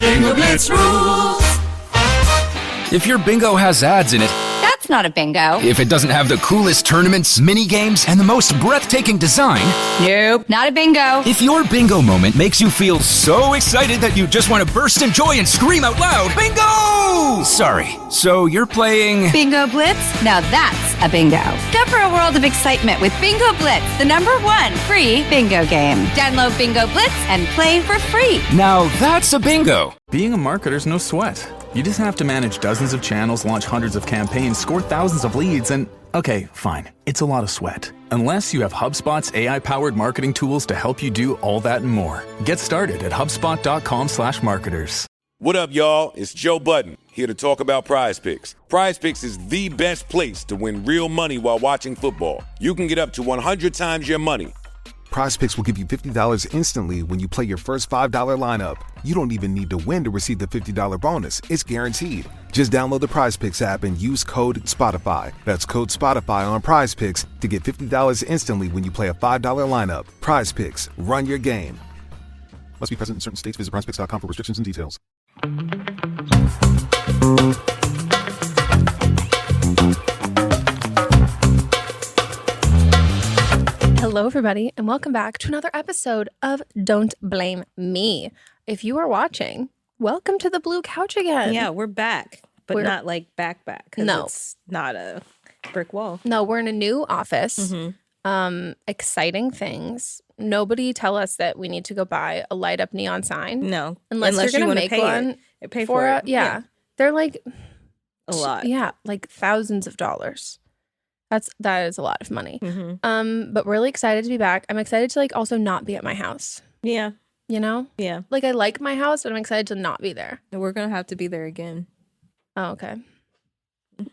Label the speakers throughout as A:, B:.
A: Bingo Blitz rules.
B: If your bingo has ads in it,
C: That's not a bingo.
B: if it doesn't have the coolest tournaments, mini games, and the most breathtaking design,
C: Nope, not a bingo.
B: if your bingo moment makes you feel so excited that you just want to burst in joy and scream out loud, bingo! Sorry, so you're playing...
C: Bingo Blitz? Now that's a bingo. Go for a world of excitement with Bingo Blitz, the #1 free bingo game. Download Bingo Blitz and play for free.
B: Now that's a bingo.
D: Being a marketer's no sweat. You just have to manage dozens of channels, launch hundreds of campaigns, score thousands of leads, and okay, fine. It's a lot of sweat. Unless you have HubSpot's AI-powered marketing tools to help you do all that and more. Get started at HubSpot.com/marketers.
E: What up, y'all? It's Joe Budden, here to talk about Prize Picks. Prize Picks is the best place to win real money while watching football. You can get up to 100 times your money.
F: Prize Picks will give you $50 instantly when you play your first $5 lineup. You don't even need to win to receive the $50 bonus. It's guaranteed. Just download the Prize Picks app and use code SPOTIFY. That's code SPOTIFY on Prize Picks to get $50 instantly when you play a $5 lineup. Prize Picks. Run your game. Must be present in certain states. Visit prizepicks.com for restrictions and details.
G: Hello, everybody, and welcome back to another episode of Don't Blame Me. If you are watching, welcome to the blue couch again.
H: Yeah, we're back, but not like back.
G: No.
H: It's not a brick wall.
G: No, we're in a new office. Exciting things. Nobody tell us that we need to go buy a light up neon sign.
H: No,
G: unless you're going to make one.
H: Pay for it.
G: Yeah, they're like
H: a lot.
G: Yeah, like thousands of dollars. That is a lot of money. But really excited to be back. I'm excited to like also not be at my house.
H: Yeah.
G: You know?
H: Yeah.
G: Like I like my house, but I'm excited to not be there.
H: We're going to have to be there again.
G: Oh, okay.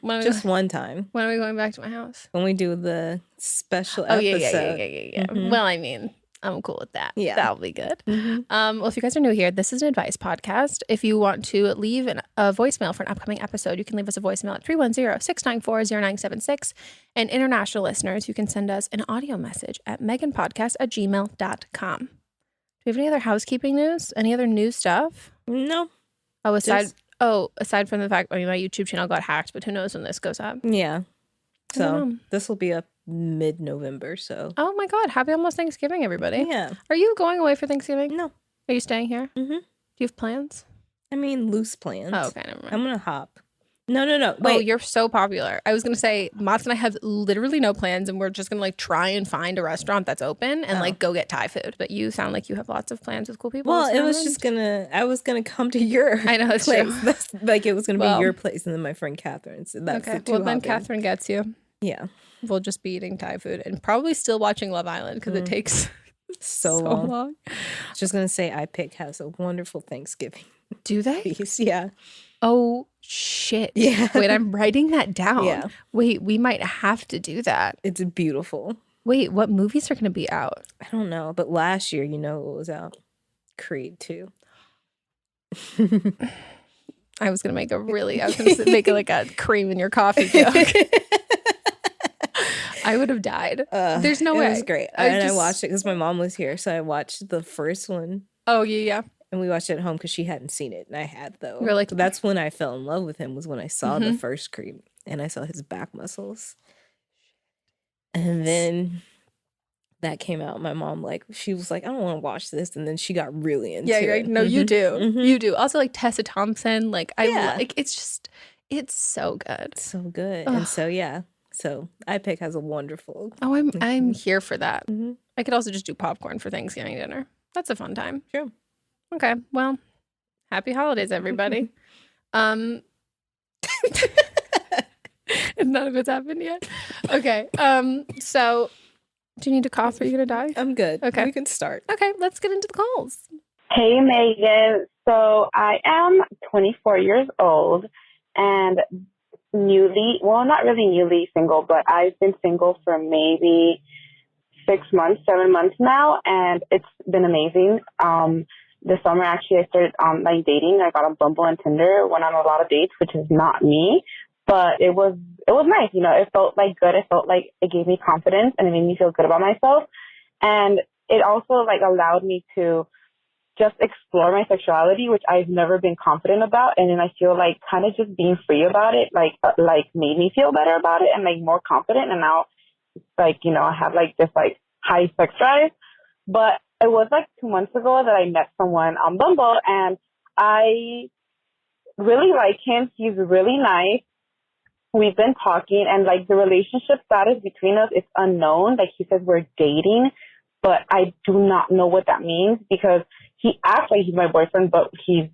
H: Just one time.
G: When are we going back to my house?
H: When we do the special episode.
G: Yeah. Well, I mean, I'm cool with that.
H: Yeah.
G: That'll be good. Well, if you guys are new here, this is an advice podcast. If you want to leave a voicemail for an upcoming episode, you can leave us a voicemail at 310-694-0976. And international listeners, you can send us an audio message at meghanpodcast@gmail.com. Do we have any other housekeeping news? Any other new stuff?
H: No.
G: Oh, aside from the fact, I mean, my YouTube channel got hacked, but who knows when this goes up?
H: Yeah. So this will be up mid-November, so.
G: Oh my God. Happy almost Thanksgiving, everybody.
H: Yeah.
G: Are you going away for Thanksgiving?
H: No.
G: Are you staying here?
H: Mm-hmm.
G: Do you have plans?
H: I mean, loose plans.
G: Oh, okay, never mind.
H: I'm going to hop. No. Wait.
G: Oh, you're so popular. I was going to say, Mats and I have literally no plans, and we're just going to like try and find a restaurant that's open and like go get Thai food. But you sound like you have lots of plans with cool people.
H: Well, it was just I was going to come to your
G: I know, that's
H: place.
G: true.
H: That's, like it was going to be your place and then my friend Catherine. So that's
G: okay.
H: the two
G: Well, then
H: hopping.
G: Catherine gets you.
H: Yeah.
G: We'll just be eating Thai food and probably still watching Love Island because it takes
H: so long. Just going to say iPick has a wonderful Thanksgiving.
G: Do they?
H: Piece. Yeah.
G: Oh, shit.
H: Yeah.
G: Wait, I'm writing that down.
H: Yeah.
G: Wait, we might have to do that.
H: It's beautiful.
G: Wait, what movies are going to be out?
H: I don't know, but last year, you know what was out? Creed 2.
G: I was going to make like a cream in your coffee joke. I would have died. There's no way.
H: It was great. I watched it because my mom was here, so I watched the first one.
G: Oh, yeah.
H: And we watched it at home because she hadn't seen it, and I had, though.
G: We're like,
H: that's when I fell in love with him, was when I saw the first Creed, and I saw his back muscles. And then that came out. My mom, she was like, I don't want to watch this. And then she got really into it.
G: Yeah, right. No, you do. You do. Also, like, Tessa Thompson. It's so good.
H: So good. Ugh. And so, yeah. So, iPick has a wonderful.
G: Oh, I'm here for that. I could also just do popcorn for Thanksgiving dinner. That's a fun time.
H: Sure.
G: Okay. Well, happy holidays, everybody. None of it's happened yet. Okay. So, do you need a cough? Are you gonna die?
H: I'm good.
G: Okay.
H: We can start.
G: Okay. Let's get into the calls.
I: Hey, Megan. So I am 24 years old and not really newly single, but I've been single for maybe 7 months now, and it's been amazing. This summer, actually, I started dating. I got on Bumble and Tinder, went on a lot of dates, which is not me, but it was nice. You know, it felt good. It felt like it gave me confidence and it made me feel good about myself. And it also allowed me to just explore my sexuality, which I've never been confident about. And then I feel like kind of just being free about it, like made me feel better about it and like more confident. And now like, you know, I have like this like high sex drive. But it was like 2 months ago that I met someone on Bumble, and I really like him. He's really nice. We've been talking, and like the relationship status between us is unknown. Like he says we're dating, but I do not know what that means because he acts like he's my boyfriend, but he's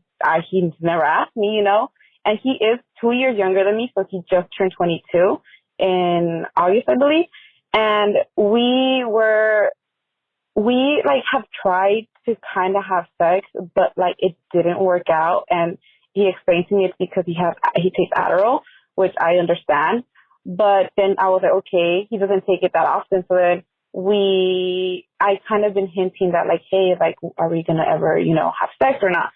I: never asked me, you know. And he is 2 years younger than me, so he just turned 22 in August, I believe. And we like have tried to kind of have sex, but like it didn't work out. And he explained to me it's because he takes Adderall, which I understand. But then I was like, okay, he doesn't take it that often. So then I kind of been hinting that like, hey, like, are we going to ever, you know, have sex or not?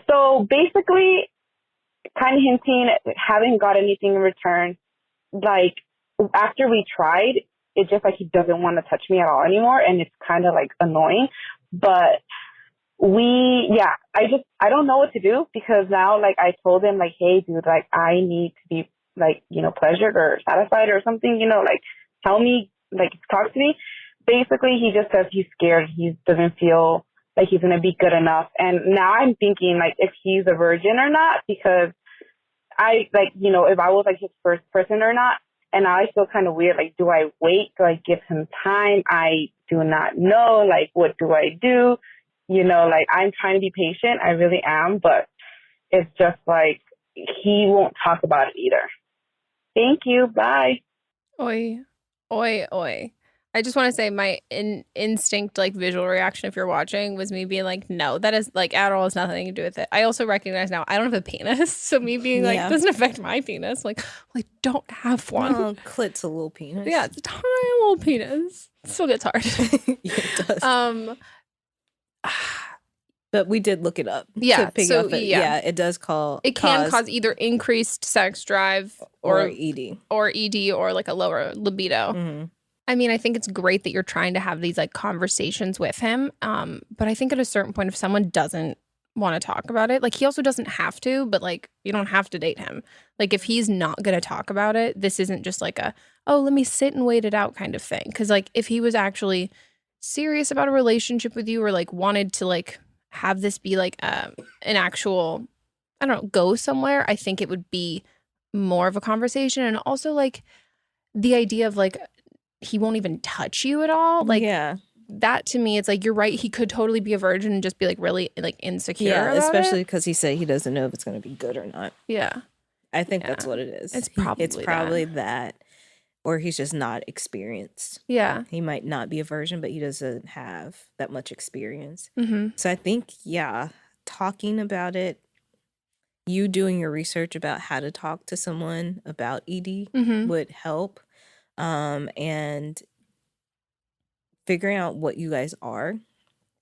I: So basically kind of hinting, haven't got anything in return. Like after we tried, it's just like he doesn't want to touch me at all anymore. And it's kind of like annoying, but I don't know what to do because now like I told him like, hey dude, like I need to be like, you know, pleasured or satisfied or something, you know, like tell me, like talk to me. Basically he just says he's scared. He doesn't feel like he's going to be good enough. And now I'm thinking like if he's a virgin or not, because I like, you know, if I was like his first person or not. And now I feel kind of weird. Like, do I wait? Do I give him time? I do not know. Like, what do I do? You know, like, I'm trying to be patient. I really am. But it's just like, he won't talk about it either. Thank you. Bye.
G: Oi, oi, oi. I just want to say my instinct, like visual reaction, if you're watching, was me being like, no, that is like Adderall has nothing to do with it. I also recognize now I don't have a penis. So me being like, doesn't affect my penis. Like, I don't have one.
H: Oh, clit's a little penis.
G: Yeah, it's a tiny little penis. It still gets hard.
H: Yeah, it does. But we did look it up.
G: Yeah.
H: To pick
G: so,
H: up it.
G: yeah.
H: It does
G: It can cause either increased sex drive
H: or ED.
G: Or ED or like a lower libido.
H: Mm-hmm.
G: I mean, I think it's great that you're trying to have these like conversations with him. But I think at a certain point, if someone doesn't want to talk about it, like he also doesn't have to, but like you don't have to date him. Like if he's not going to talk about it, this isn't just like let me sit and wait it out kind of thing. Because like if he was actually serious about a relationship with you or like wanted to like have this be like an actual, I don't know, go somewhere, I think it would be more of a conversation. And also like the idea of like, he won't even touch you at all. Like that to me, it's like, you're right. He could totally be a virgin and just be like really like insecure.
H: Yeah, especially because he said he doesn't know if it's going to be good or not.
G: Yeah.
H: I think that's what it is.
G: It's probably
H: that. Or he's just not experienced.
G: Yeah.
H: He might not be a virgin, but he doesn't have that much experience.
G: Mm-hmm.
H: So I think, talking about it, you doing your research about how to talk to someone about ED would help. And figuring out what you guys are.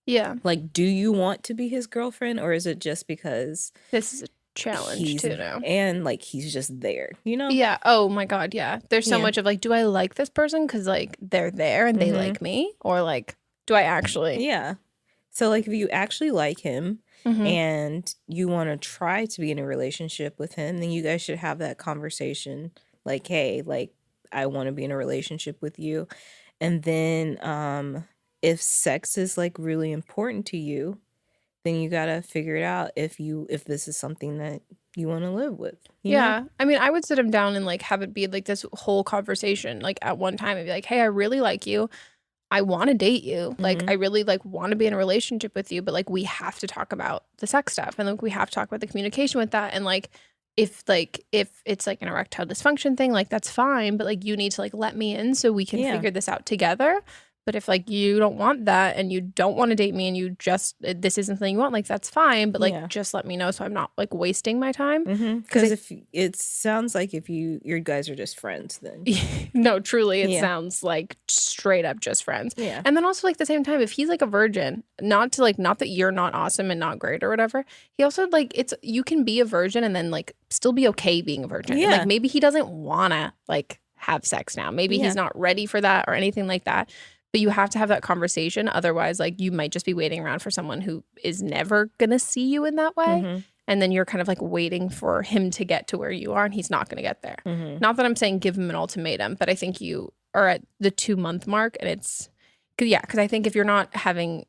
G: Yeah.
H: Like, do you want to be his girlfriend, or is it just because
G: this is a challenge too now?
H: And like he's just there, you know?
G: Yeah. Oh my God. Yeah. There's so much of like, do I like this person because like they're there and they like me, or like, do I actually?
H: Yeah. So like, if you actually like him and you want to try to be in a relationship with him, then you guys should have that conversation. Like, hey, like, I want to be in a relationship with you. And then if sex is like really important to you, then you got to figure it out if this is something that you want to live with. You know?
G: I mean, I would sit him down and like have it be like this whole conversation. Like at one time I'd be like, hey, I really like you. I want to date you. Like, I really like want to be in a relationship with you, but like we have to talk about the sex stuff, and like we have to talk about the communication with that. And like if it's like an erectile dysfunction thing, like that's fine, but like you need to like let me in so we can figure this out together. But if like you don't want that and you don't want to date me and you just this isn't something you want, like that's fine. But like just let me know so I'm not like wasting my time.
H: Because if it sounds like if your guys are just friends, then
G: no, truly, it sounds like straight up just friends.
H: Yeah.
G: And then also like at the same time, if he's like a virgin, not that you're not awesome and not great or whatever, he also like you can be a virgin and then like still be okay being a virgin.
H: Yeah.
G: And, like maybe he doesn't wanna like have sex now. Maybe he's not ready for that or anything like that. But you have to have that conversation. Otherwise, like, you might just be waiting around for someone who is never going to see you in that way.
H: Mm-hmm.
G: And then you're kind of like waiting for him to get to where you are, and he's not going to get there.
H: Mm-hmm.
G: Not that I'm saying give him an ultimatum, but I think you are at the 2-month mark, and it's, because I think if you're not having,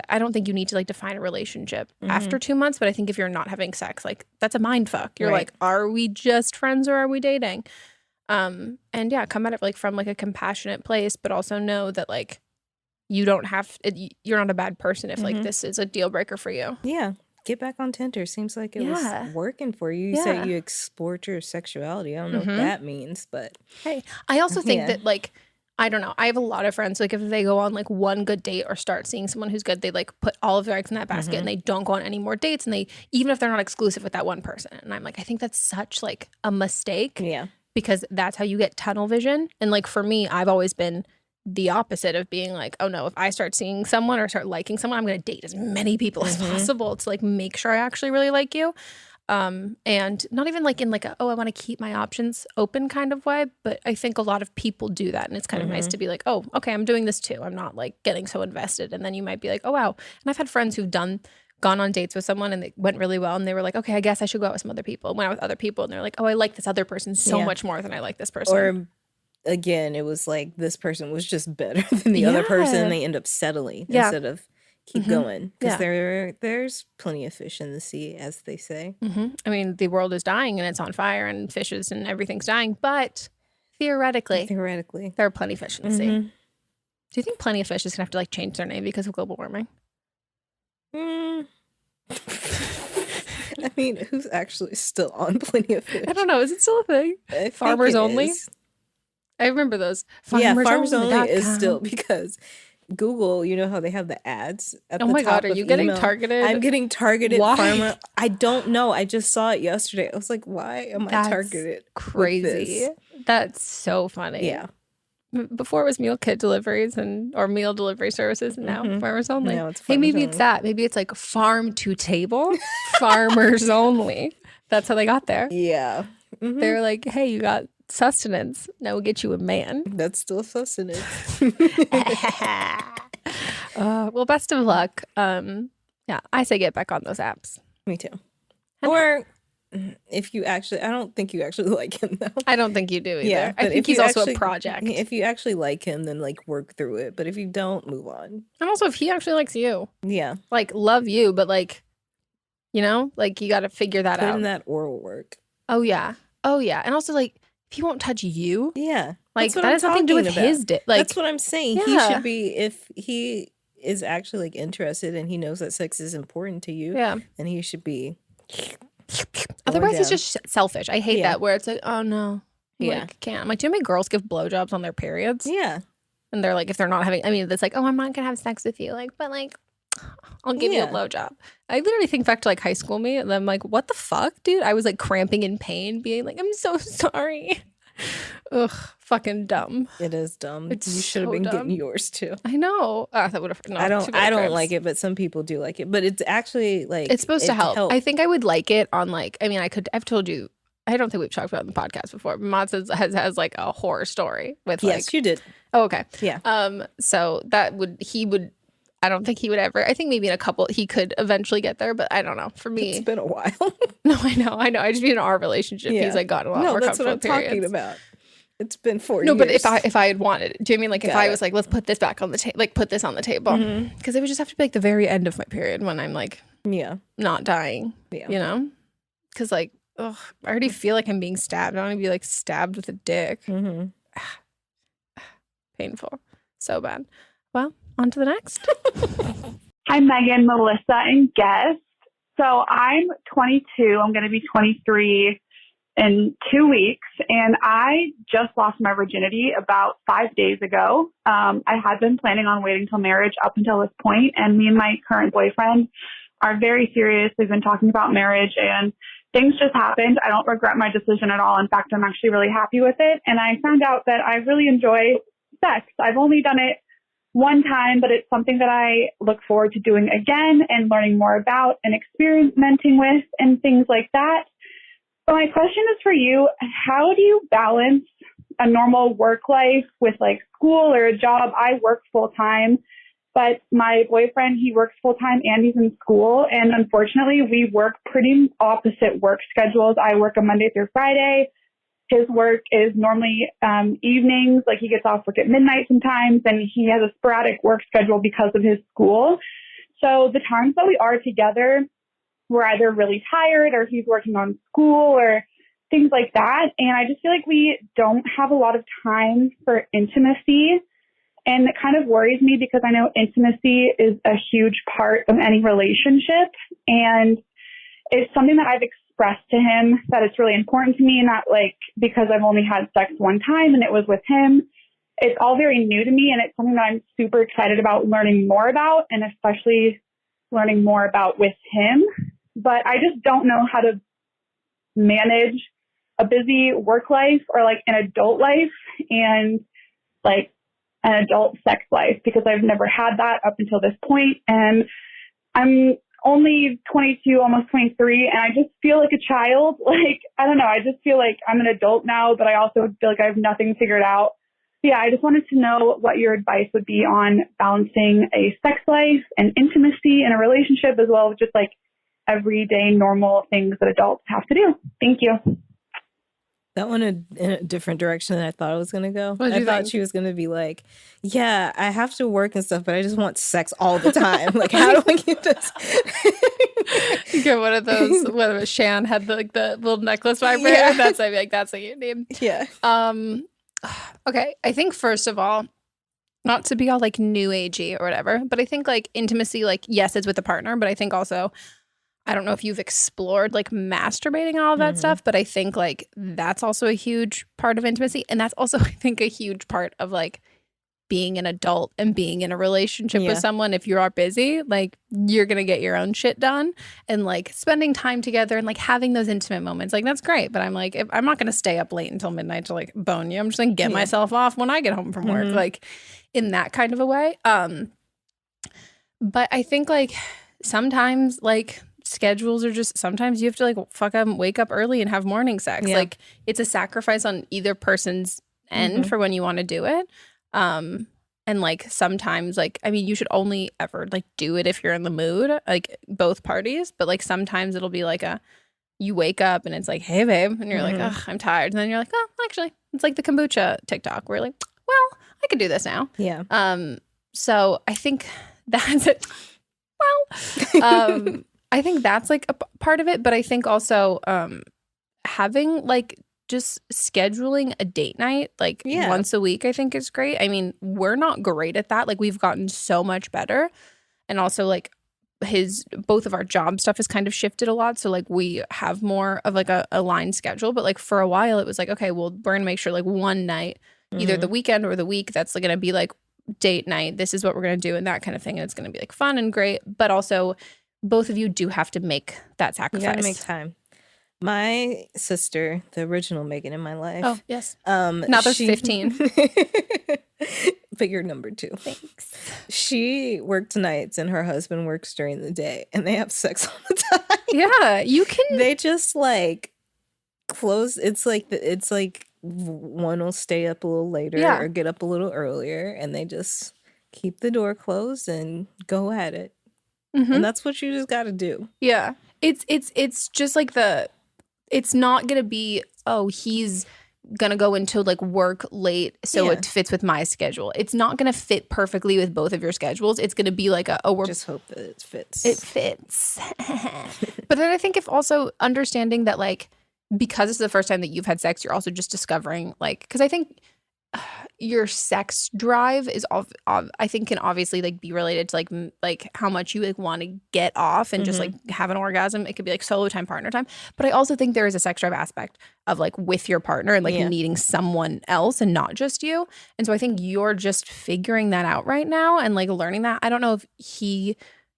G: I don't think you need to like define a relationship after 2 months, but I think if you're not having sex, like, that's a mind fuck. You're like, are we just friends or are we dating? And yeah, come at it like from like a compassionate place, but also know that like you don't have, you're not a bad person if like this is a deal breaker for you.
H: Yeah. Get back on Tinder. Seems like it was working for you. You said you explored your sexuality. I don't know what that means, but
G: hey, I also think that like, I don't know. I have a lot of friends, like if they go on like one good date or start seeing someone who's good, they like put all of their eggs in that basket and they don't go on any more dates. And they, even if they're not exclusive with that one person. And I'm like, I think that's such like a mistake.
H: Yeah.
G: Because that's how you get tunnel vision. And like for me, I've always been the opposite of being like, oh no, if I start seeing someone or start liking someone, I'm going to date as many people as possible to like make sure I actually really like you. And not even like in like a, oh, I want to keep my options open kind of way. But I think a lot of people do that. And it's kind of nice to be like, oh, okay, I'm doing this too. I'm not like getting so invested. And then you might be like, oh, wow. And I've had friends who've gone on dates with someone and they went really well. And they were like, okay, I guess I should go out with some other people. Went out with other people. And they're like, oh, I like this other person so much more than I like this person.
H: Or again, it was like this person was just better than the other person. And they end up settling instead of keep going. Because there's plenty of fish in the sea, as they say.
G: I mean, the world is dying and it's on fire and fishes and everything's dying. But theoretically, there are plenty of fish in the sea. Do you think plenty of fish is going to have to like change their name because of global warming?
H: I mean, who's actually still on Plenty of Fish?
G: I don't know. Is it still a thing? Farmers Only? I remember those.
H: Farmers Only is still, because Google, you know how they have the ads at the top. Oh my God,
G: are you getting targeted?
H: I'm getting targeted.
G: Why?
H: I don't know. I just saw it yesterday. I was like, why am I targeted?
G: Crazy. That's so funny.
H: Yeah.
G: Before it was meal kit deliveries or meal delivery services, and now Farmers Only.
H: Now it's
G: hey, maybe
H: only.
G: it's that. Maybe it's like farm to table, Farmers Only. That's how they got there.
H: Yeah.
G: They're like, hey, you got sustenance. Now we'll get you a man.
H: That's still sustenance.
G: Well, best of luck. Yeah, I say get back on those apps.
H: Me too. Or if you actually, I don't think you actually like him though.
G: I don't think you do either.
H: Yeah,
G: I think he's also a project.
H: If you actually like him, then like work through it. But if you don't, move on.
G: And also if he actually likes you.
H: Yeah.
G: Like love you, but like, you know, like you got to figure that out.
H: Put in that oral work.
G: Oh yeah. And also like if he won't touch you.
H: Yeah.
G: Like that has nothing to do with his dick. Like
H: that's what I'm saying.
G: Yeah.
H: He should be, if he is actually like interested and he knows that sex is important to you.
G: Yeah.
H: Then he should be.
G: Otherwise, he's just selfish. I hate that where it's like, oh no, like, can't. I'm like, do you know how many girls give blowjobs on their periods?
H: Yeah,
G: and they're like, if they're not having, I mean, it's like, oh, I'm not gonna have sex with you, like, but like, I'll give you a blowjob. I literally think back to like high school me, and I'm like, what the fuck, dude? I was like cramping in pain, being like, I'm so sorry. Ugh, fucking dumb.
H: It is dumb.
G: It's
H: you should have been getting yours too.
G: I know. That would have. No,
H: I don't like it, but some people do like it. But it's actually like
G: it's supposed to help. I think I would like it on like. I mean, I've told you. I don't think we've talked about it on the podcast before. But Matt has like a horror story with like.
H: Yes, you did.
G: Oh, okay.
H: Yeah.
G: So he would. I don't think he would ever. I think maybe in a couple he could eventually get there, but I don't know. For me,
H: it's been a while.
G: No, I know. I just mean in our relationship, he's like gotten a lot more comfortable.
H: That's what I'm talking about. It's been 4 years.
G: No, but if I had wanted it, do you mean like if I was like, let's put this back on the table, like put this on the table, because it would just have to be like the very end of my period when I'm like, not dying, you know, because like, ugh, I already feel like I'm being stabbed. I don't want to be like stabbed with a dick. Painful, so bad. Well, on to the next.
J: Hi, Megan, Melissa, and guest. So I'm 22. I'm going to be 23 in 2 weeks, and I just lost my virginity about 5 days ago. I had been planning on waiting till marriage up until this point, and me and my current boyfriend are very serious. We've been talking about marriage, and things just happened. I don't regret my decision at all. In fact, I'm actually really happy with it, and I found out that I really enjoy sex. I've only done it one time, but it's something that I look forward to doing again and learning more about and experimenting with and things like that. So my question is for you, how do you balance a normal work life with like school or a job. I work full time, but my boyfriend, he works full time and he's in school. And unfortunately, we work pretty opposite work schedules. I work a Monday through Friday. His work is normally evenings, like he gets off work at midnight sometimes, and he has a sporadic work schedule because of his school. So the times that we are together, we're either really tired or he's working on school or things like that. And I just feel like we don't have a lot of time for intimacy. And it kind of worries me because I know intimacy is a huge part of any relationship. And it's something that I've expressed to him that it's really important to me, not like because I've only had sex one time and it was with him. It's all very new to me, and it's something that I'm super excited about learning more about, and especially learning more about with him. But I just don't know how to manage a busy work life or like an adult life and like an adult sex life, because I've never had that up until this point. And I'm only 22, almost 23, and I just feel like a child. Like, I don't know. I just feel like I'm an adult now, but I also feel like I have nothing figured out. Yeah, I just wanted to know what your advice would be on balancing a sex life and intimacy in a relationship, as well as just like everyday normal things that adults have to do. Thank you.
H: That went in a different direction than I thought it was going to go. I thought she was going to be like, yeah, I have to work and stuff, but I just want sex all the time. Like, how do I keep this?
G: You get one of those, whatever, Shan had the little necklace vibrator. Yeah. That's what you need.
H: Yeah.
G: Okay. I think first of all, not to be all like new agey or whatever, but I think like intimacy, like, yes, it's with a partner, but I think also, I don't know if you've explored like masturbating and all of that stuff, but I think like that's also a huge part of intimacy. And that's also, I think, a huge part of like being an adult and being in a relationship with someone. If you are busy, like you're going to get your own shit done, and like spending time together and like having those intimate moments, like that's great. But I'm like, I'm not going to stay up late until midnight to like bone you. I'm just going to get myself off when I get home from work, like in that kind of a way. But I think like sometimes like schedules are just, sometimes you have to like wake up early and have morning sex. Like it's a sacrifice on either person's end for when you want to do it. And like sometimes like, I mean, you should only ever like do it if you're in the mood, like both parties. But like sometimes it'll be like you wake up and it's like, hey babe, and you're like, oh, I'm tired. And then you're like, oh, actually, it's like the kombucha TikTok where you're like, well, I could do this now.
H: Yeah.
G: So I think that's it. Well, I think that's like a part of it, but I think also having like just scheduling a date night like once a week, I think is great. I mean, we're not great at that. Like we've gotten so much better, and also like both of our job stuff has kind of shifted a lot. So like we have more of like a aligned schedule, but like for a while it was like, okay, well, we're gonna make sure like one night, either the weekend or the week, that's like gonna be like date night. This is what we're gonna do and that kind of thing. And it's gonna be like fun and great, but also both of you do have to make that sacrifice.
H: You gotta make time. My sister, the original Megan in my life.
G: Oh, yes. Now there's 15.
H: But you're number 2.
G: Thanks.
H: She worked nights and her husband works during the day, and they have sex all the time.
G: Yeah, you can.
H: They just like close. It's like one will stay up a little later or get up a little earlier, and they just keep the door closed and go at it. And that's what you just got to do.
G: Yeah. It's just like it's not going to be, oh, he's going to go into like work late so it fits with my schedule. It's not going to fit perfectly with both of your schedules. It's going to be like we're
H: just hope that it fits.
G: It fits. But then I think if also understanding that like, because it's the first time that you've had sex, you're also just discovering like, because I think your sex drive is I think can obviously like be related to like how much you like want to get off and just like have an orgasm. It could be like solo time, partner time, but I also think there is a sex drive aspect of like with your partner and like needing someone else and not just you. And so I think you're just figuring that out right now and like learning that. I don't know if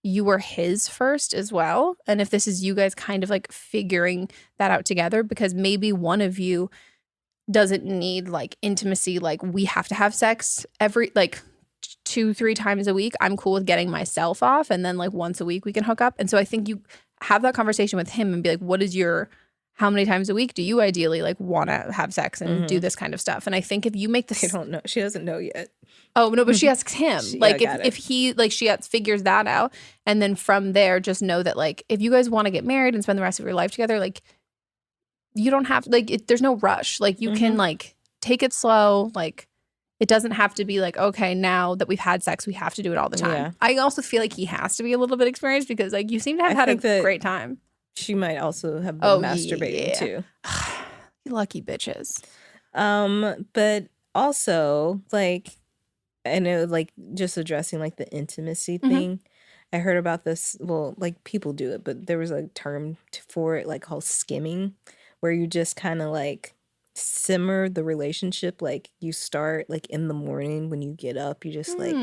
G: you were his first as well, and if this is you guys kind of like figuring that out together, because maybe one of you doesn't need like intimacy, like we have to have sex every like 2-3 times a week. I'm cool with getting myself off, and then like once a week we can hook up. And so I think you have that conversation with him and be like, what is your how many times a week do you ideally like want to have sex and do this kind of stuff? And I think if you make this,
H: I don't know. She doesn't know yet.
G: Oh no, but she asks him. Like
H: got
G: if he like figures that out, and then from there just know that like if you guys want to get married and spend the rest of your life together, like you don't have there's no rush. Like you can like take it slow. Like it doesn't have to be like, okay, now that we've had sex, we have to do it all the time.
H: Yeah.
G: I also feel like he has to be a little bit experienced because like you seem to have had a great time.
H: She might also have been masturbating too.
G: Lucky bitches.
H: But also like I know like just addressing like the intimacy thing. I heard about this. Well, like people do it, but there was a term for it like called skimming, where you just kind of like simmer the relationship. Like you start like in the morning when you get up, you just like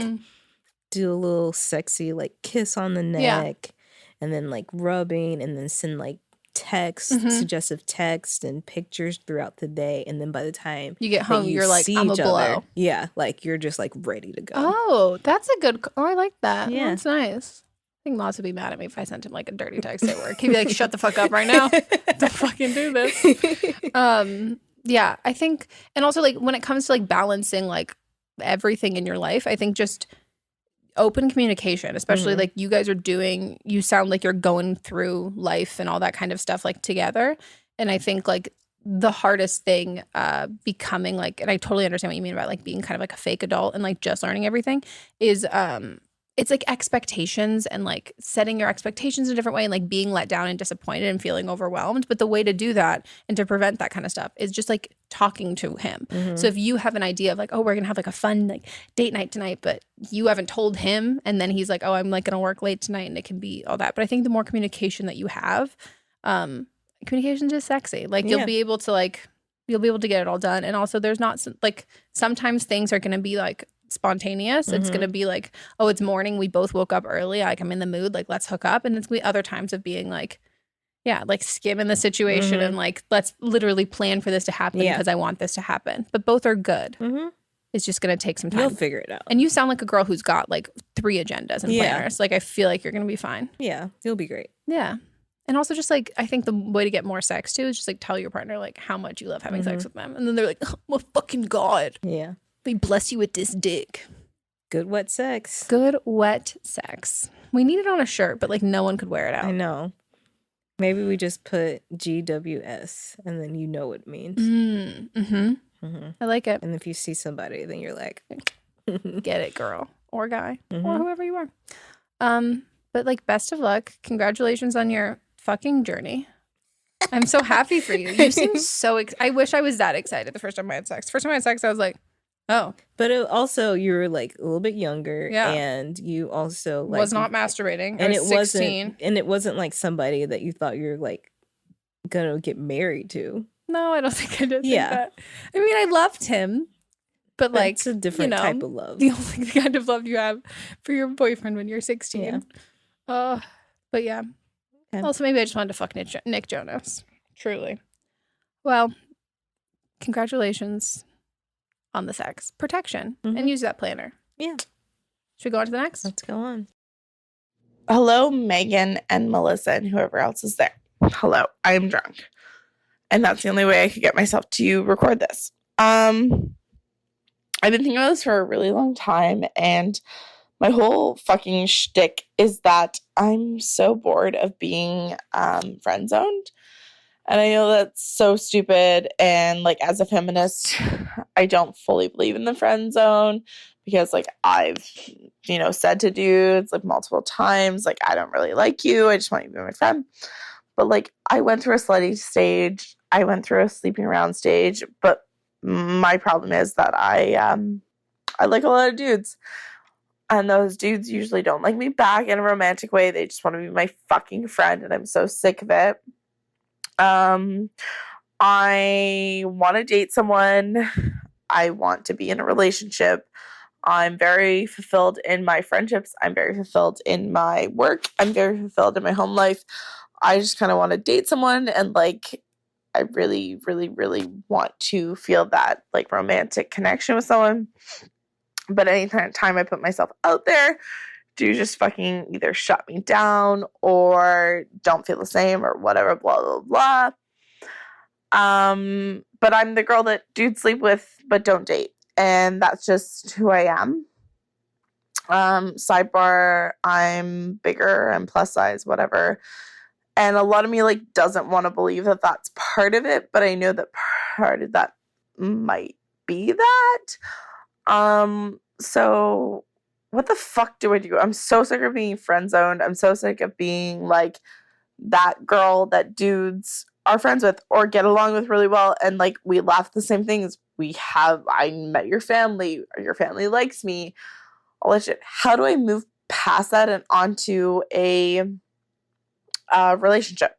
H: do a little sexy like kiss on the neck and then like rubbing and then send like suggestive text and pictures throughout the day, and then by the time
G: you get home, you're like, I'm a blow.
H: Yeah, like you're just like ready to go.
G: Oh, that's a good. Oh, I like that. Yeah, that's nice. I think Moss would be mad at me if I sent him like a dirty text at work. He'd be like, "Shut the fuck up right now! Don't fucking do this." Yeah, I think, and also like when it comes to like balancing like everything in your life, I think just open communication, especially like you guys are doing, you sound like you're going through life and all that kind of stuff like together. And I think like the hardest thing becoming like, and I totally understand what you mean about like being kind of like a fake adult and like just learning everything is it's like expectations and like setting your expectations in a different way and like being let down and disappointed and feeling overwhelmed. But the way to do that and to prevent that kind of stuff is just like talking to him. So if you have an idea of like, oh, we're going to have like a fun like date night tonight, but you haven't told him, and then he's like, oh, I'm like going to work late tonight, and it can be all that. But I think the more communication that you have, communication is sexy. Like you'll be able to get it all done. And also there's not like sometimes things are going to be like spontaneous. It's going to be like, oh, it's morning, we both woke up early, like I'm in the mood, like let's hook up. And it's other times of being like, yeah, like skimming the situation and like let's literally plan for this to happen because I want this to happen. But both are good. It's just going to take some time.
H: You'll figure it out.
G: And you sound like a girl who's got like 3 agendas and planners. Like I feel like you're going to be fine.
H: Yeah, you'll be great.
G: Yeah. And also just like, I think the way to get more sex too is just like tell your partner like how much you love having sex with them. And then they're like, oh my fucking God.
H: Yeah.
G: We bless you with this dick.
H: Good wet sex.
G: Good wet sex. We need it on a shirt, but like no one could wear it out.
H: I know. Maybe we just put GWS and then you know what it means.
G: I like it.
H: And if you see somebody, then you're like,
G: get it, girl or guy or whoever you are. But like best of luck. Congratulations on your fucking journey. I'm so happy for you. You seem so I wish I was that excited the first time I had sex. First time I had sex, I was like, oh.
H: But also you were like a little bit younger and you also like
G: was not masturbating. And it 16.
H: It wasn't like somebody that you thought you're like gonna get married to.
G: No, I don't think I did think that. I mean, I loved him. But like
H: it's a different type of love.
G: The only kind of love you have for your boyfriend when you're 16.
H: Yeah.
G: But yeah. Okay. Also, maybe I just wanted to fuck Nick Jonas. Truly. Well, congratulations on the sex. Protection. And use that planner.
H: Yeah.
G: Should we go on to the next?
H: Let's go on.
K: Hello, Megan and Melissa and whoever else is there. Hello, I am drunk. And that's the only way I could get myself to record this. I've been thinking about this for a really long time, and my whole fucking shtick is that I'm so bored of being friend zoned. And I know that's so stupid, and like as a feminist, I don't fully believe in the friend zone because like I've, said to dudes like multiple times, like I don't really like you, I just want you to be my friend. But like I went through a slutty stage, I went through a sleeping around stage, but my problem is that I like a lot of dudes. And those dudes usually don't like me back in a romantic way. They just want to be my fucking friend, and I'm so sick of it. I want to date someone. I want to be in a relationship. I'm very fulfilled in my friendships. I'm very fulfilled in my work. I'm very fulfilled in my home life. I just kind of want to date someone, and like I really, really, really want to feel that like romantic connection with someone. But any time I put myself out there, do just fucking either shut me down or don't feel the same or whatever, blah, blah, blah. But I'm the girl that dudes sleep with but don't date. And that's just who I am. Sidebar, I'm bigger, I'm plus size, whatever. And a lot of me like doesn't want to believe that that's part of it, but I know that part of that might be that. So what the fuck do I do? I'm so sick of being friend zoned. I'm so sick of being like that girl that dudes are friends with or get along with really well, and like we laugh at the same things. I met your family, or your family likes me, all that shit. How do I move past that and onto a relationship?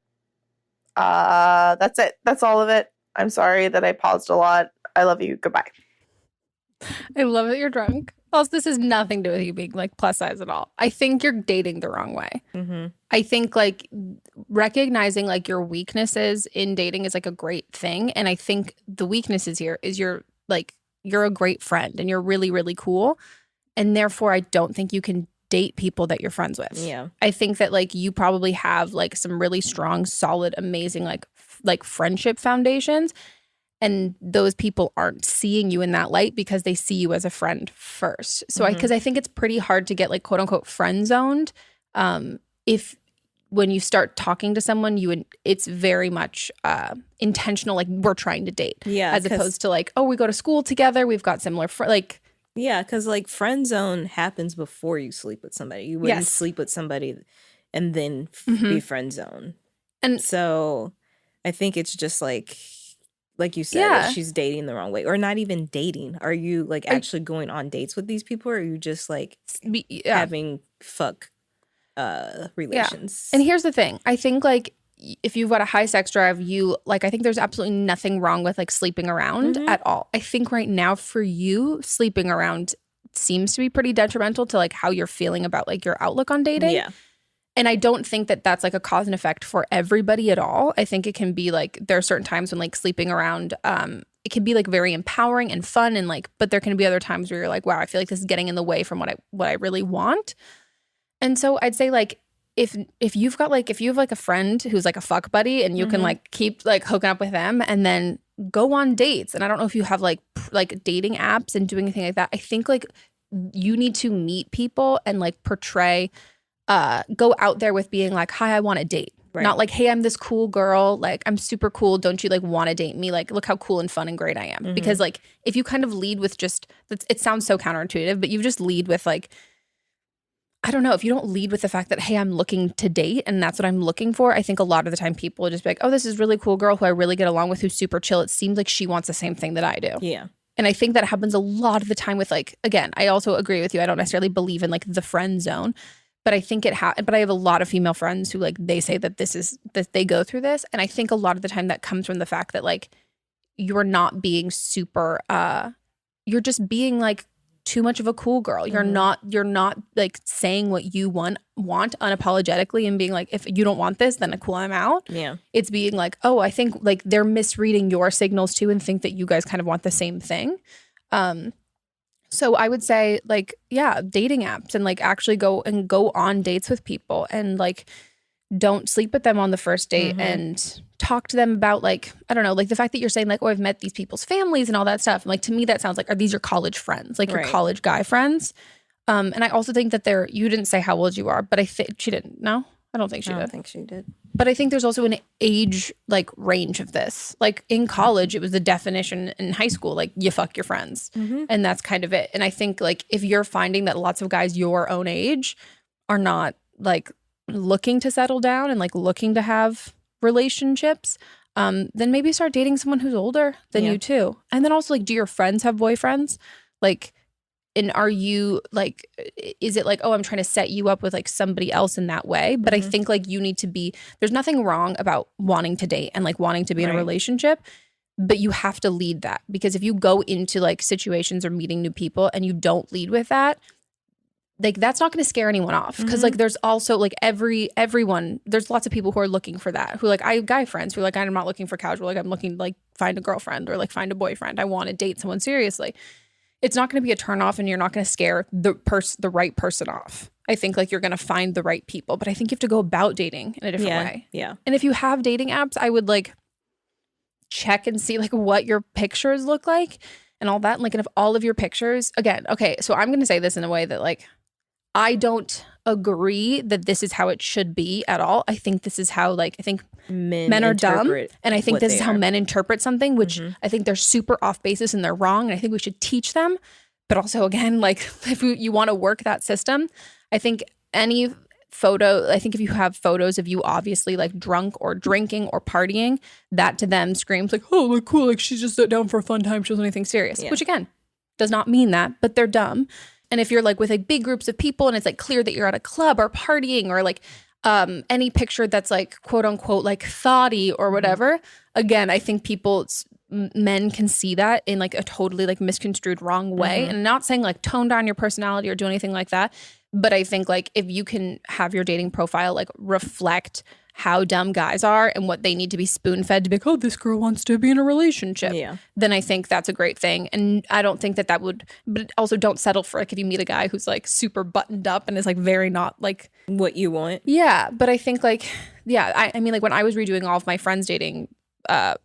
K: That's it. That's all of it. I'm sorry that I paused a lot. I love you. Goodbye.
G: I love that you're drunk. Also, this has nothing to do with you being like plus size at all. I think you're dating the wrong way.
H: Mm-hmm.
G: I think like recognizing like your weaknesses in dating is like a great thing. And I think the weaknesses here is you're a great friend and you're really, really cool. And therefore, I don't think you can date people that you're friends with.
H: Yeah.
G: I think that like you probably have like some really strong, solid, amazing like friendship foundations. And those people aren't seeing you in that light because they see you as a friend first. So because I think it's pretty hard to get like quote unquote friend zoned. If when you start talking to someone, it's very much intentional, like we're trying to date.
H: Yeah.
G: As opposed to like, oh, we go to school together. We've got similar
H: yeah, because like friend zone happens before you sleep with somebody. You wouldn't sleep with somebody and then be friend zone. And so I think it's just like you said, she's dating the wrong way, or not even dating. Are you like actually going on dates with these people, or are you just like having fuck relations?
G: And here's the thing. I think like if you've got a high sex drive, I think there's absolutely nothing wrong with like sleeping around at all. I think right now for you, sleeping around seems to be pretty detrimental to like how you're feeling about like your outlook on dating.
H: Yeah.
G: And I don't think that that's like a cause and effect for everybody at all. I think it can be like there are certain times when like sleeping around, it can be like very empowering and fun and like, but there can be other times where you're like, wow, I feel like this is getting in the way from what I really want. And so I'd say like if you have like a friend who's like a fuck buddy and you can like keep like hooking up with them and then go on dates. And I don't know if you have like dating apps and doing anything like that. I think like you need to meet people and like portray, go out there with being like, hi, I want to date. Right. Not like, hey, I'm this cool girl. Like, I'm super cool. Don't you like want to date me? Like, look how cool and fun and great I am. Because like, if you kind of lead with just, it sounds so counterintuitive, but you just lead with like, I don't know, if you don't lead with the fact that, hey, I'm looking to date and that's what I'm looking for, I think a lot of the time people will just be like, oh, this is a really cool girl who I really get along with, who's super chill. It seems like she wants the same thing that I do.
H: Yeah.
G: And I think that happens a lot of the time with like, again, I also agree with you. I don't necessarily believe in like the friend zone, but I think but I have a lot of female friends who like, they say that that they go through this. And I think a lot of the time that comes from the fact that like, you're not being super, you're just being like, too much of a cool girl. You're not like saying what you want unapologetically and being like, if you don't want this, then cool, I'm out.
H: Yeah.
G: It's being like, oh, I think like they're misreading your signals too and think that you guys kind of want the same thing. So I would say like, yeah, dating apps and like actually go on dates with people and like don't sleep with them on the first date and talk to them about like, I don't know, like the fact that you're saying like, oh, I've met these people's families and all that stuff. And like, to me, that sounds like, are these your college friends? Like your college guy friends? And I also think that you didn't say how old you are, but I think she didn't. No, I don't think she did.
H: I don't think she did.
G: But I think there's also an age like range of this. Like in college, it was the definition. In high school, like you fuck your friends. And that's kind of it. And I think like if you're finding that lots of guys your own age are not like looking to settle down and like looking to have relationships, then maybe start dating someone who's older than you too. And then also like, do your friends have boyfriends? Like, and are you like, is it like, oh, I'm trying to set you up with like somebody else in that way? But I think like you need to be, there's nothing wrong about wanting to date and like wanting to be in a relationship, but you have to lead that, because if you go into like situations or meeting new people and you don't lead with that, like that's not going to scare anyone off, because like there's also like everyone, there's lots of people who are looking for that, who like, I have guy friends who are like, I'm not looking for casual, like I'm looking to like find a girlfriend or like find a boyfriend. I want to date someone seriously. It's not going to be a turnoff, and you're not going to scare the right person off. I think like you're going to find the right people, but I think you have to go about dating in a different way.
H: Yeah.
G: And if you have dating apps, I would like check and see like what your pictures look like and all that. And like, and if all of your pictures, again, okay, so I'm going to say this in a way that like, I don't agree that this is how it should be at all. I think this is how like, I think men are dumb. And I think this is how men interpret something, which I think they're super off basis and they're wrong. And I think we should teach them. But also, again, like if you want to work that system, I think any photo, I think if you have photos of you obviously like drunk or drinking or partying, that to them screams like, oh, like cool, like she's just down for a fun time, she doesn't anything serious, which again, does not mean that, but they're dumb. And if you're like with like big groups of people and it's like clear that you're at a club or partying or like any picture that's like quote unquote like thoughty or whatever, again, I think men can see that in like a totally like misconstrued wrong way. And I'm not saying like tone down your personality or do anything like that. But I think like if you can have your dating profile like reflect how dumb guys are and what they need to be spoon fed to be like, oh, this girl wants to be in a relationship. Then I think that's a great thing. And I don't think that would, but also don't settle for like if you meet a guy who's like super buttoned up and is like very not like
H: what you want.
G: Yeah. But I think like, I mean like when I was redoing all of my friends' dating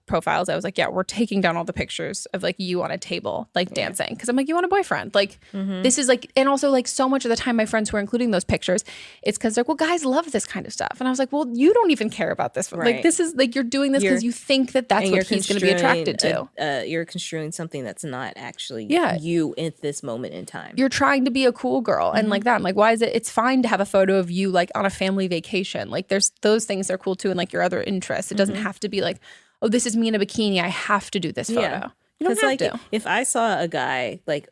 G: profiles, I was like, yeah, we're taking down all the pictures of like you on a table like dancing, because I'm like, you want a boyfriend, like this is like, and also like so much of the time my friends who are including those pictures, it's because they're like, well, guys love this kind of stuff, and I was like, well, you don't even care about this, like this is like you're doing this because you think that that's what he's going to be attracted to.
H: You're construing something that's not actually you at this moment in time. You're
G: trying to be a cool girl and like that. I'm like, why is it? It's fine to have a photo of you like on a family vacation. Like there's those things that are cool too, and like your other interests. It doesn't have to be like, oh, this is me in a bikini, I have to do this photo. You don't have to.
H: If I saw a guy like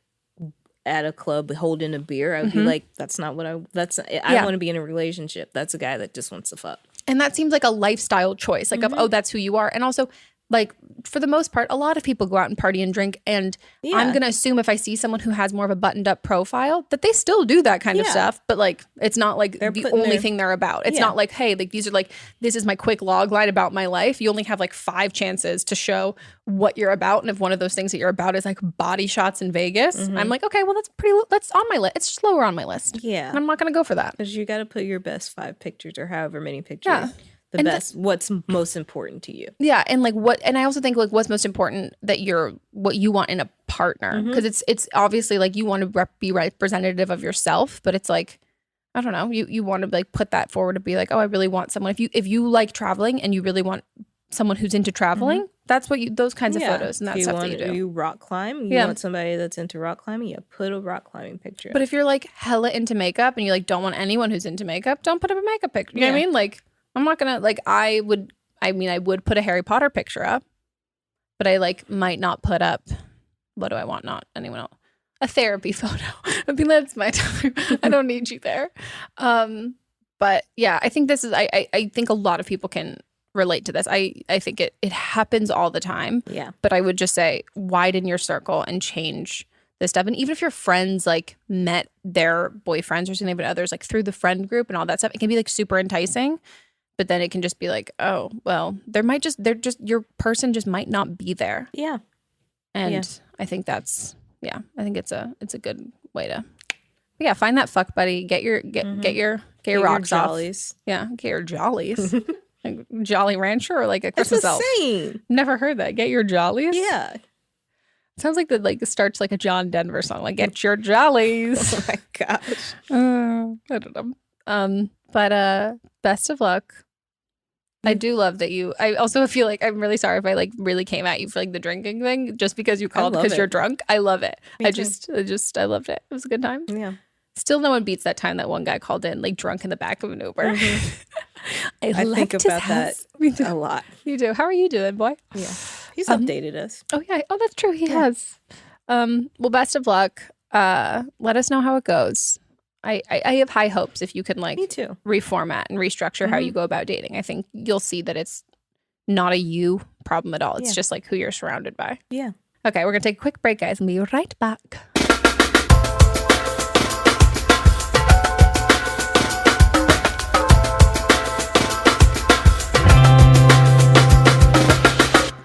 H: at a club holding a beer, I would be like, that's not what I want to be in a relationship. That's a guy that just wants to fuck.
G: And that seems like a lifestyle choice, like of, oh, that's who you are. And also like for the most part, a lot of people go out and party and drink. And I'm going to assume if I see someone who has more of a buttoned up profile, that they still do that kind of stuff. But like, it's not like the only thing they're about. It's not like, hey, like these are like, this is my quick log line about my life. You only have like 5 chances to show what you're about. And if one of those things that you're about is like body shots in Vegas, I'm like, okay, well, that's on my list. It's just lower on my list.
H: Yeah.
G: And I'm not going to go for that.
H: Because you got to put your best 5 pictures or however many pictures. Yeah. The best, what's most important to you.
G: Yeah. And like and I also think like what's most important that what you want in a partner. Because it's obviously like you want to be representative of yourself, but it's like, I don't know, you want to like put that forward to be like, oh, I really want someone. If you like traveling and you really want someone who's into traveling, that's what those kinds of photos and that stuff that you do.
H: You rock climb, you want somebody that's into rock climbing, you put a rock climbing picture.
G: But if you're like hella into makeup and you like don't want anyone who's into makeup, don't put up a makeup picture. You know what I mean? Like, I'm not gonna like. I would put a Harry Potter picture up, but I like might not put up. What do I want? Not anyone else. A therapy photo. I mean, that's my time. I don't need you there. But yeah, I think this is. I think a lot of people can relate to this. I think it happens all the time.
H: Yeah.
G: But I would just say widen your circle and change this stuff. And even if your friends like met their boyfriends or significant others like through the friend group and all that stuff, it can be like super enticing. But then it can just be like, oh, well, your person just might not be there.
H: Yeah.
G: And I think I think it's a good way to, find that fuck buddy, get your rocks off. Yeah. Get your jollies. Like Jolly Rancher or like a Christmas elf. Never heard that. Get your jollies.
H: Yeah.
G: Sounds like it starts like a John Denver song, like get your jollies.
H: Oh my gosh.
G: I don't know. But best of luck. I do love that I also feel like I'm really sorry if I like really came at you for like the drinking thing just because you called because you're drunk. I love it. I loved it. It was a good time.
H: Yeah.
G: Still no one beats that time that one guy called in like drunk in the back of an Uber.
H: I think about that a lot.
G: You do. How are you doing, boy?
H: Yeah. He's updated us.
G: Oh yeah. Oh, that's true. He has. Well, best of luck. Let us know how it goes. I have high hopes if you can like
H: Me too.
G: reformat and restructure how you go about dating. I think you'll see that it's not a you problem at all. It's just like who you're surrounded by.
H: Yeah.
G: Okay, we're going to take a quick break, guys, and be right back.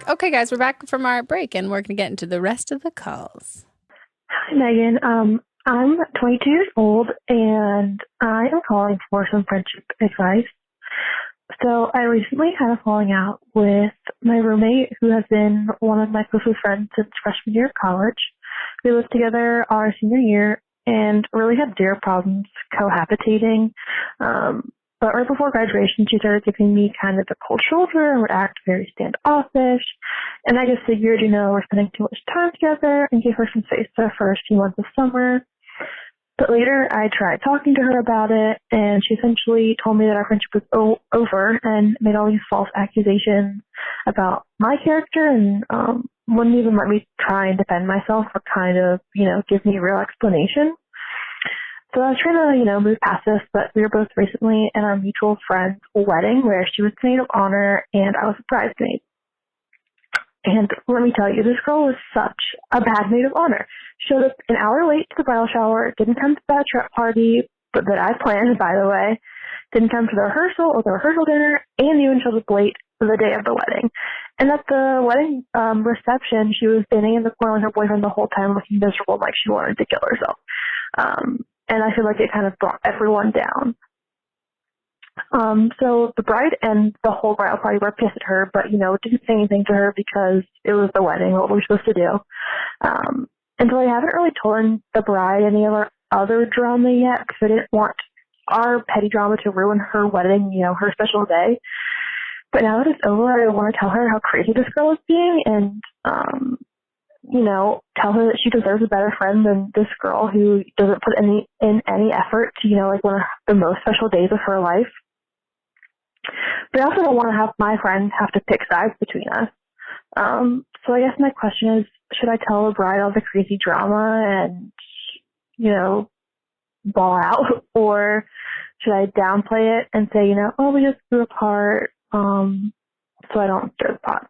G: Okay, guys, we're back from our break, and we're going to get into the rest of the calls.
L: Hi, Megan. I'm 22 years old, and I am calling for some friendship advice. So I recently had a falling out with my roommate, who has been one of my closest friends since freshman year of college. We lived together our senior year and really had zero problems cohabitating. But right before graduation, she started giving me kind of the cold shoulder and would act very standoffish. And I just figured, we're spending too much time together, and gave her some space for the first few months of summer. But later, I tried talking to her about it, and she essentially told me that our friendship was over and made all these false accusations about my character and wouldn't even let me try and defend myself or kind of, give me a real explanation. So I was trying to, move past this, but we were both recently at our mutual friend's wedding where she was the maid of honor and I was a bridesmaid. And let me tell you, this girl was such a bad maid of honor. Showed up an hour late to the bridal shower, didn't come to the bachelorette party, but that I planned, by the way, didn't come to the rehearsal or the rehearsal dinner, and even showed up late the day of the wedding. And at the wedding reception, she was standing in the corner with her boyfriend the whole time looking miserable, like she wanted to kill herself. And I feel like it kind of brought everyone down. So the bride and the whole bridal party were pissed at her, but, didn't say anything to her because it was the wedding, what we're supposed to do. And so I haven't really told the bride any of our other drama yet because I didn't want our petty drama to ruin her wedding, her special day. But now that it's over, I want to tell her how crazy this girl is being and, tell her that she deserves a better friend than this girl who doesn't put in any effort to, one of the most special days of her life. But I also don't want to have my friend have to pick sides between us. So I guess my question is, should I tell the bride all the crazy drama and, ball out? Or should I downplay it and say, we just grew apart, so I don't stir the pot?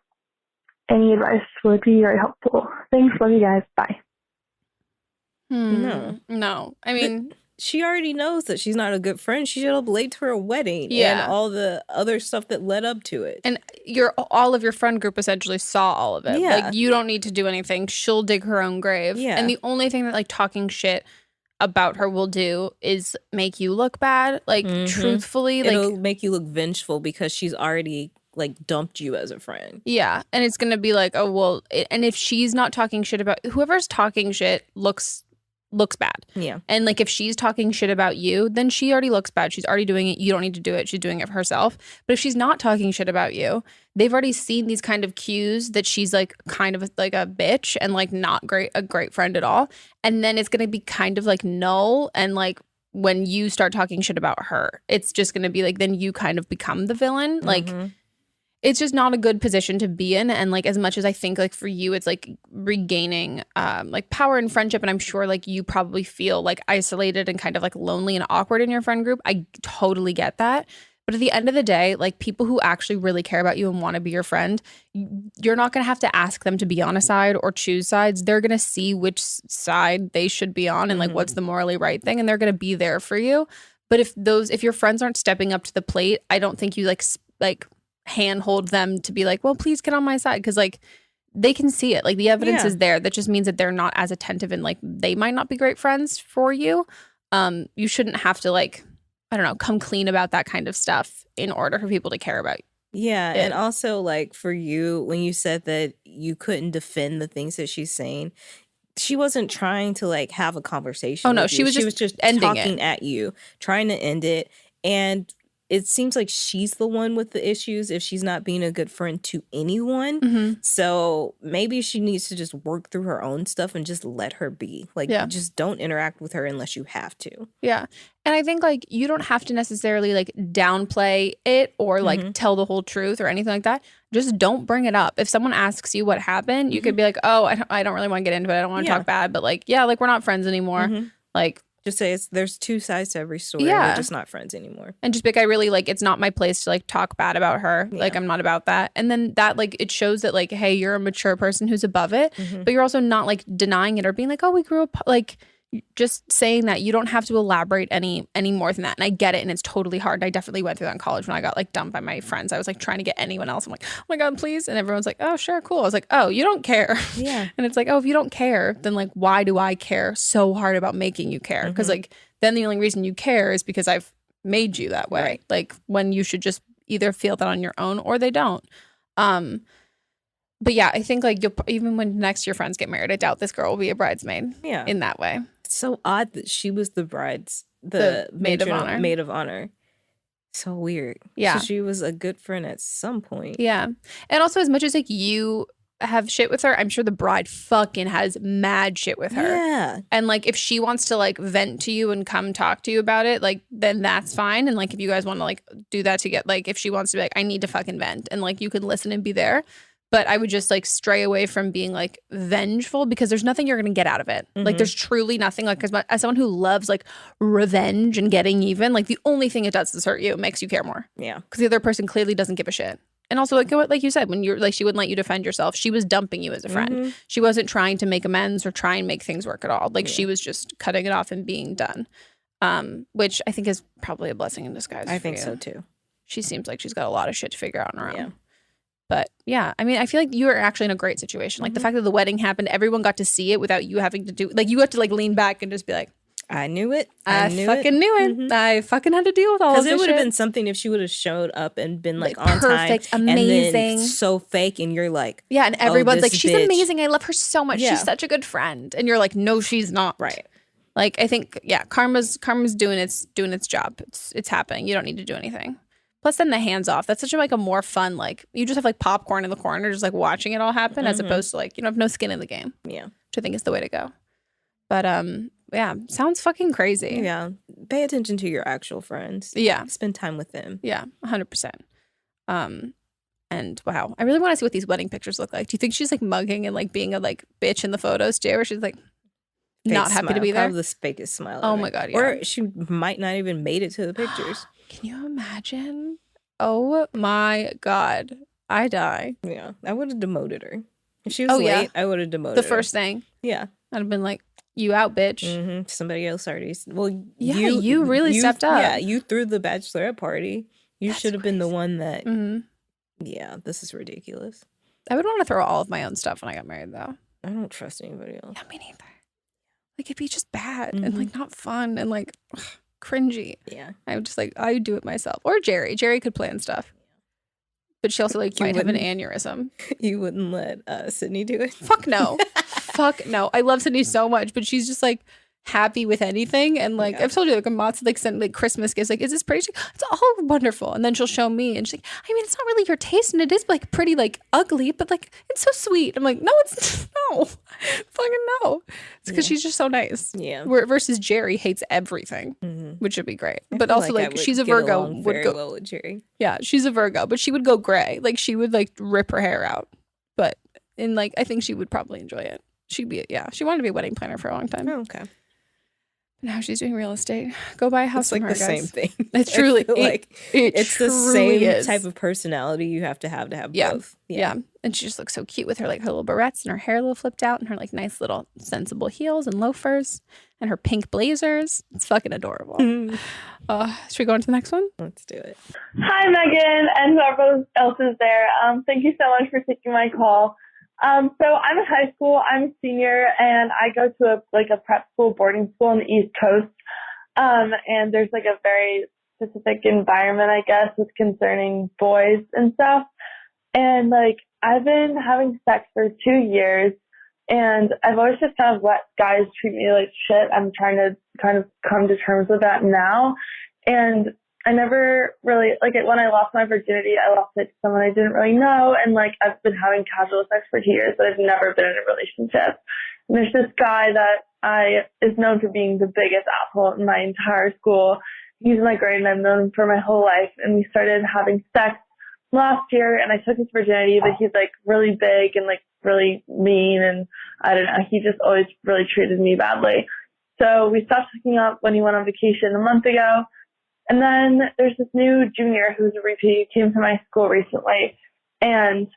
L: Any advice would be very helpful. Thanks. Love you guys. Bye.
G: No. I mean,
H: she already knows that she's not a good friend. She showed up late to her wedding and all the other stuff that led up to it.
G: And all of your friend group essentially saw all of it.
H: Yeah.
G: Like, you don't need to do anything. She'll dig her own grave.
H: Yeah.
G: And the only thing that talking shit about her will do is make you look bad. Truthfully,
H: it'll make you look vengeful because she's already dumped you as a friend.
G: Yeah. And it's going to be like, oh, well, and if she's not talking shit about whoever's talking shit looks bad.
H: Yeah.
G: And if she's talking shit about you, then she already looks bad. She's already doing it. You don't need to do it. She's doing it for herself. But if she's not talking shit about you, they've already seen these kind of cues that she's kind of like a bitch and not a great friend at all. And then it's going to be kind of null. And when you start talking shit about her, it's just going to be then you kind of become the villain. It's just not a good position to be in. And as much as I think for you, it's regaining power and friendship. And I'm sure you probably feel isolated and kind of lonely and awkward in your friend group. I totally get that. But at the end of the day, people who actually really care about you and want to be your friend, you're not going to have to ask them to be on a side or choose sides. They're going to see which side they should be on and what's the morally right thing. And they're going to be there for you. But if your friends aren't stepping up to the plate, I don't think you handhold them to be well, please get on my side, because they can see it. The evidence is there. That just means that they're not as attentive and they might not be great friends for you. You shouldn't have to I don't know, come clean about that kind of stuff in order for people to care about you.
H: Yeah, and also for you, when you said that you couldn't defend the things that she's saying, she wasn't trying to have a conversation.
G: Oh no,
H: with
G: she
H: you.
G: was just
H: talking at you, trying to end it. And it seems like she's the one with the issues if she's not being a good friend to anyone.
G: Mm-hmm.
H: So maybe she needs to just work through her own stuff and just let her be. Just don't interact with her unless you have to.
G: Yeah. And I think you don't have to necessarily downplay it or tell the whole truth or anything like that. Just don't bring it up. If someone asks you what happened, you could be oh, I don't really want to get into it. I don't want to talk bad, but we're not friends anymore.
H: Just say there's two sides to every story.
G: Yeah.
H: We're just not friends anymore.
G: And just I really it's not my place to talk bad about her.
H: Yeah.
G: I'm not about that. And then that it shows that hey, you're a mature person who's above it, but you're also not denying it or being oh, we grew up just saying that. You don't have to elaborate any more than that. And I get it, and it's totally hard. I definitely went through that in college when I got dumped by my friends. I was trying to get anyone else. I'm oh my God, please. And everyone's oh, sure, cool. I was oh, you don't care.
H: Yeah.
G: And it's oh, if you don't care, then why do I care so hard about making you care? Because then the only reason you care is because I've made you that way.
H: Right.
G: When you should just either feel that on your own or they don't. But yeah, I think like even when next your friends get married, I doubt this girl will be a bridesmaid.
H: Yeah.
G: In that way.
H: It's so odd that she was the maid of honor. So weird.
G: Yeah.
H: So she was a good friend at some point.
G: Yeah. And also as much as like you have shit with her, I'm sure the bride fucking has mad shit with her.
H: Yeah.
G: And like if she wants to like vent to you and come talk to you about it, like then that's fine. And like if you guys want to like do that to get like if she wants to be like, I need to fucking vent, and like you can listen and be there. But I would just like stray away from being like vengeful, because there's nothing you're going to get out of it. Like there's truly nothing. Like as someone who loves like revenge and getting even, like the only thing it does is hurt you. It makes you care more.
H: Yeah.
G: Because the other person clearly doesn't give a shit. And also like you said, when you're like, she wouldn't let you defend yourself. She was dumping you as a friend. She wasn't trying to make amends or try and make things work at all. Like she was just cutting it off and being done. Which I think is probably a blessing in disguise.
H: I think so too.
G: She seems like she's got a lot of shit to figure out on her own.
H: Yeah.
G: But yeah, I mean, I feel like you are actually in a great situation. Like the fact that the wedding happened, everyone got to see it without you having to do, like you got to like lean back and just be like,
H: I knew it.
G: I fucking knew it. I fucking had to deal with all of this.
H: Because it would have
G: shit.
H: been something if she would have showed up and been like on
G: perfect,
H: time.
G: amazing.
H: And then so fake, and you're like,
G: yeah, and everyone's like, she's
H: bitch.
G: amazing. I love her so much.
H: Yeah.
G: She's such a good friend. And you're like, no, she's not.
H: Right.
G: Like, I think, yeah, karma's doing its job. It's happening. You don't need to do anything. Plus, then the hands off. That's such a more fun, like, you just have like popcorn in the corner, just like watching it all happen, as opposed to like, you have no skin in the game.
H: Yeah.
G: Which I think is the way to go. But yeah, sounds fucking crazy.
H: Yeah. Pay attention to your actual friends.
G: Yeah.
H: Spend time with them.
G: Yeah, 100%. And wow, I really want to see what these wedding pictures look like. Do you think she's like mugging and like being a like bitch in the photos too, or she's like not happy to be there?
H: Probably the fakest smile.
G: Oh
H: ever.
G: my God, yeah.
H: Or she might not even made it to the pictures.
G: Can you imagine? Oh my God, I die.
H: Yeah, I would have demoted her. If she was late, I would have demoted her.
G: The first thing.
H: Yeah.
G: I'd have been like, you out, bitch.
H: Somebody else already. Well,
G: yeah, you really stepped up.
H: Yeah, you threw the bachelorette party. You should have been the one that. Yeah, this is ridiculous.
G: I would want to throw all of my own stuff when I got married, though.
H: I don't trust anybody else.
G: Yeah, me neither. Like, it'd be just bad and like not fun and like cringy.
H: Yeah.
G: I would just like, I would do it myself. Or Jerry. Jerry could plan stuff. But she also like might have an aneurysm.
H: You wouldn't let Sydney do it?
G: Fuck no. Fuck no. I love Sydney so much, but she's just like happy with anything. And like I've told you, like Amat's like sent like Christmas gifts. Like, is this pretty? It's all wonderful. And then she'll show me and she's like, I mean, it's not really your taste, and it is like pretty like ugly, but like it's so sweet. I'm like, no, it's no. Fucking no. It's because she's just so nice.
H: Yeah.
G: Versus Jerry hates everything, which would be great. But also like she's a Virgo, would go
H: well with Jerry.
G: Yeah, she's a Virgo, but she would go gray. Like she would like rip her hair out. But in like I think she would probably enjoy it. She wanted to be a wedding planner for a long time.
H: Oh, okay.
G: Now she's doing real estate. Go buy a house
H: it's
G: from
H: like
G: her,
H: the
G: guys.
H: same thing.
G: It's truly
H: it's the same type of personality you have to have both.
G: Yeah. And she just looks so cute with her like her little barrettes and her hair a little flipped out and her like nice little sensible heels and loafers and her pink blazers. It's fucking adorable. Should we go on to the next one?
H: Let's do it.
J: Hi, Megan, and whoever else is there. Thank you so much for taking my call. So I'm in high school. I'm a senior, and I go to a prep school, boarding school on the East Coast. And there's like a very specific environment, I guess, with concerning boys and stuff. And like I've been having sex for 2 years, and I've always just kind of let guys treat me like shit. I'm trying to kind of come to terms with that now. And I never really, like, when I lost my virginity, I lost it to someone I didn't really know. And, like, I've been having casual sex for 2 years, but I've never been in a relationship. And there's this guy that is known for being the biggest asshole in my entire school. He's in my grade, and I've known him for my whole life. And we started having sex last year, and I took his virginity, but he's, like, really big and, like, really mean. And I don't know, he just always really treated me badly. So we stopped hooking up when he went on vacation a month ago. And then there's this new junior who's a repeat, came to my school recently, and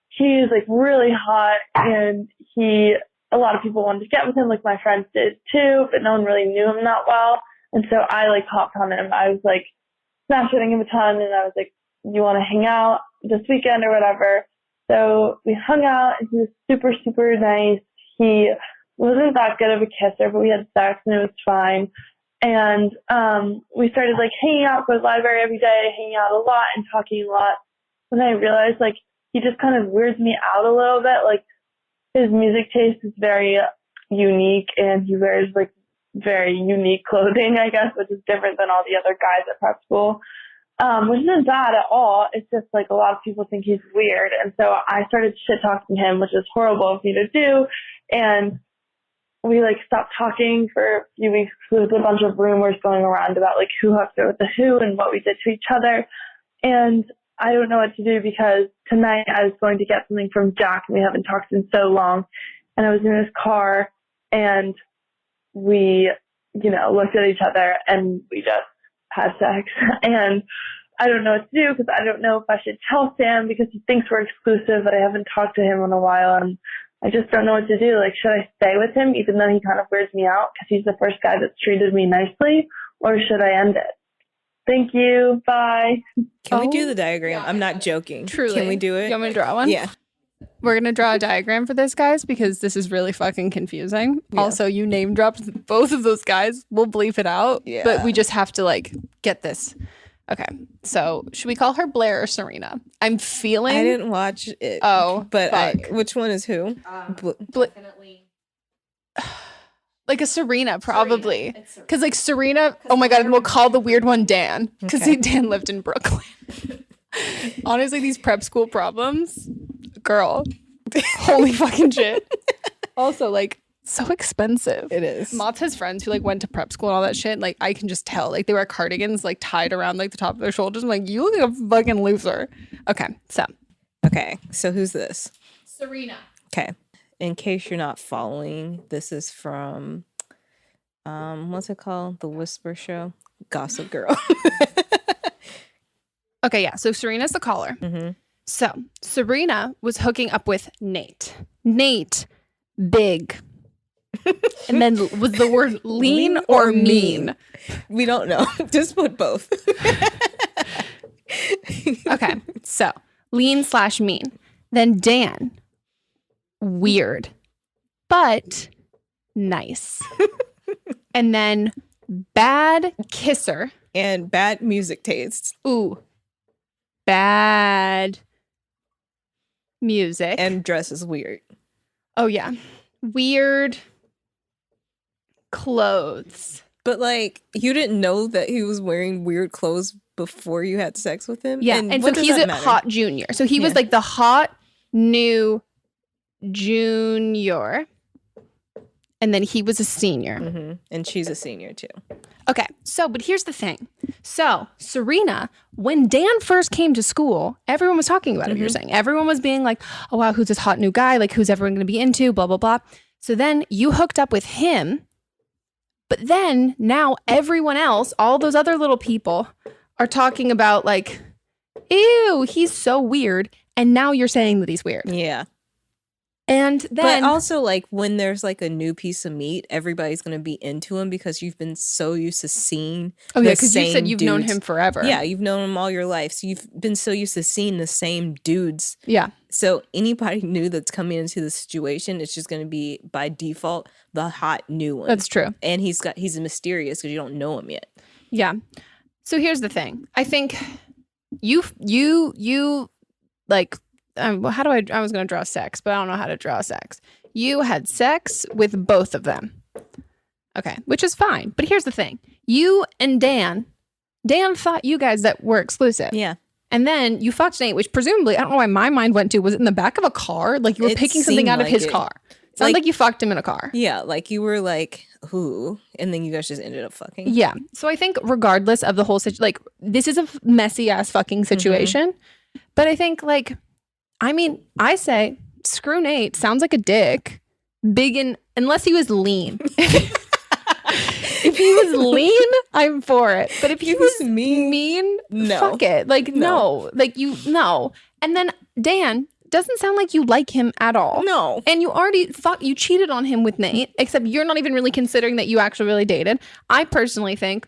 J: he's like really hot, and a lot of people wanted to get with him, like my friends did too, but no one really knew him that well. And so I like hopped on him. I was like smashing him a ton, and I was like, you want to hang out this weekend or whatever? So we hung out, and he was super, super nice. He wasn't that good of a kisser, but we had sex and it was fine. And we started like hanging out, go to the library every day, hanging out a lot and talking a lot. And I realized like he just kind of weirds me out a little bit. Like his music taste is very unique and he wears like very unique clothing, I guess, which is different than all the other guys at prep school. Which isn't bad at all. It's just like a lot of people think he's weird. And so I started shit talking him, which is horrible of me to do. And we like stopped talking for a few weeks. There was a bunch of rumors going around about like who hooked her with the who and what we did to each other. And I don't know what to do because tonight I was going to get something from Jack and we haven't talked in so long. And I was in his car and we, looked at each other and we just had sex. And I don't know what to do because I don't know if I should tell Sam because he thinks we're exclusive, but I haven't talked to him in a while. And I just don't know what to do. Like, should I stay with him even though he kind of weirds me out because he's the first guy that's treated me nicely, or should I end it? Thank you. Bye.
H: Can we do the diagram? I'm not joking.
G: Truly.
H: Can we do it?
G: You want me to draw one?
H: Yeah.
G: We're going to draw a diagram for this, guys, because this is really fucking confusing. Yeah. Also, you name dropped both of those guys. We'll bleep it out. Yeah. But we just have to, like, get this. Okay. So, should we call her Blair or Serena? I'm feeling...
H: I didn't watch it.
G: Oh,
H: but which one is who?
G: Definitely. Like a Serena, probably. Because, like, Serena... Oh, my God. And we'll call the weird one Dan. Because Dan lived in Brooklyn. Honestly, these prep school problems... Girl, holy fucking shit. Also, like, so expensive.
H: It is.
G: Mott's has friends who, like, went to prep school and all that shit. Like, I can just tell. Like, they wear cardigans, like, tied around, like, the top of their shoulders. I'm like, you look like a fucking loser. Okay, so
H: who's this?
G: Serena.
H: Okay. In case you're not following, this is from, what's it called? The Whisper Show? Gossip Girl.
G: Okay, yeah. So, Serena's the caller.
H: Mm-hmm.
G: So, Serena was hooking up with Nate. Nate, big. And then was the word lean or mean?
H: We don't know. Just put both.
G: Okay, so lean/mean. Then Dan, weird, but nice. And then bad kisser.
H: And bad music taste.
G: Ooh, bad music.
H: And dresses weird.
G: Oh, yeah. Weird clothes.
H: But, like, you didn't know that he was wearing weird clothes before you had sex with him?
G: Yeah, and so he's a hot junior. So he was, like, the hot new junior. And then he was a senior.
H: Mm-hmm. And she's a senior, too.
G: Okay, so, but here's the thing. So, Serena, when Dan first came to school, everyone was talking about it, you're saying. Everyone was being like, oh, wow, who's this hot new guy? Like, who's everyone going to be into? Blah, blah, blah. So then you hooked up with him. But then now everyone else, all those other little people are talking about like, ew, he's so weird. And now you're saying that he's weird.
H: Yeah.
G: And then...
H: But also, like, when there's, like, a new piece of meat, everybody's going to be into him because you've been so used to seeing
G: Oh, yeah, because you said you've known him forever.
H: Yeah, you've known him all your life. So you've been so used to seeing the same dudes.
G: Yeah.
H: So anybody new that's coming into the situation, it's just going to be, by default, the hot new one.
G: That's true.
H: And he's mysterious because you don't know him yet.
G: Yeah. So here's the thing. I think you like... I was going to draw sex, but I don't know how to draw sex. You had sex with both of them. Okay, which is fine. But here's the thing. You and Dan thought you guys that were exclusive.
H: Yeah.
G: And then you fucked Nate, which presumably, I don't know why my mind went to, was it in the back of a car? Like you were picking something out of his car. It sounds like you fucked him in a car.
H: Yeah, like you were like, who? And then you guys just ended up fucking.
G: Yeah. So I think regardless of the whole situation, like this is a messy ass fucking situation. Mm-hmm. But I think like... I mean, I say, screw Nate. Sounds like a dick. Big and unless he was lean. If he was lean, I'm for it. But if he was mean,
H: no.
G: Fuck it. Like, no. Like, no. And then Dan doesn't sound like you like him at all.
H: No.
G: And you already you cheated on him with Nate, except you're not even really considering that you actually really dated. I personally think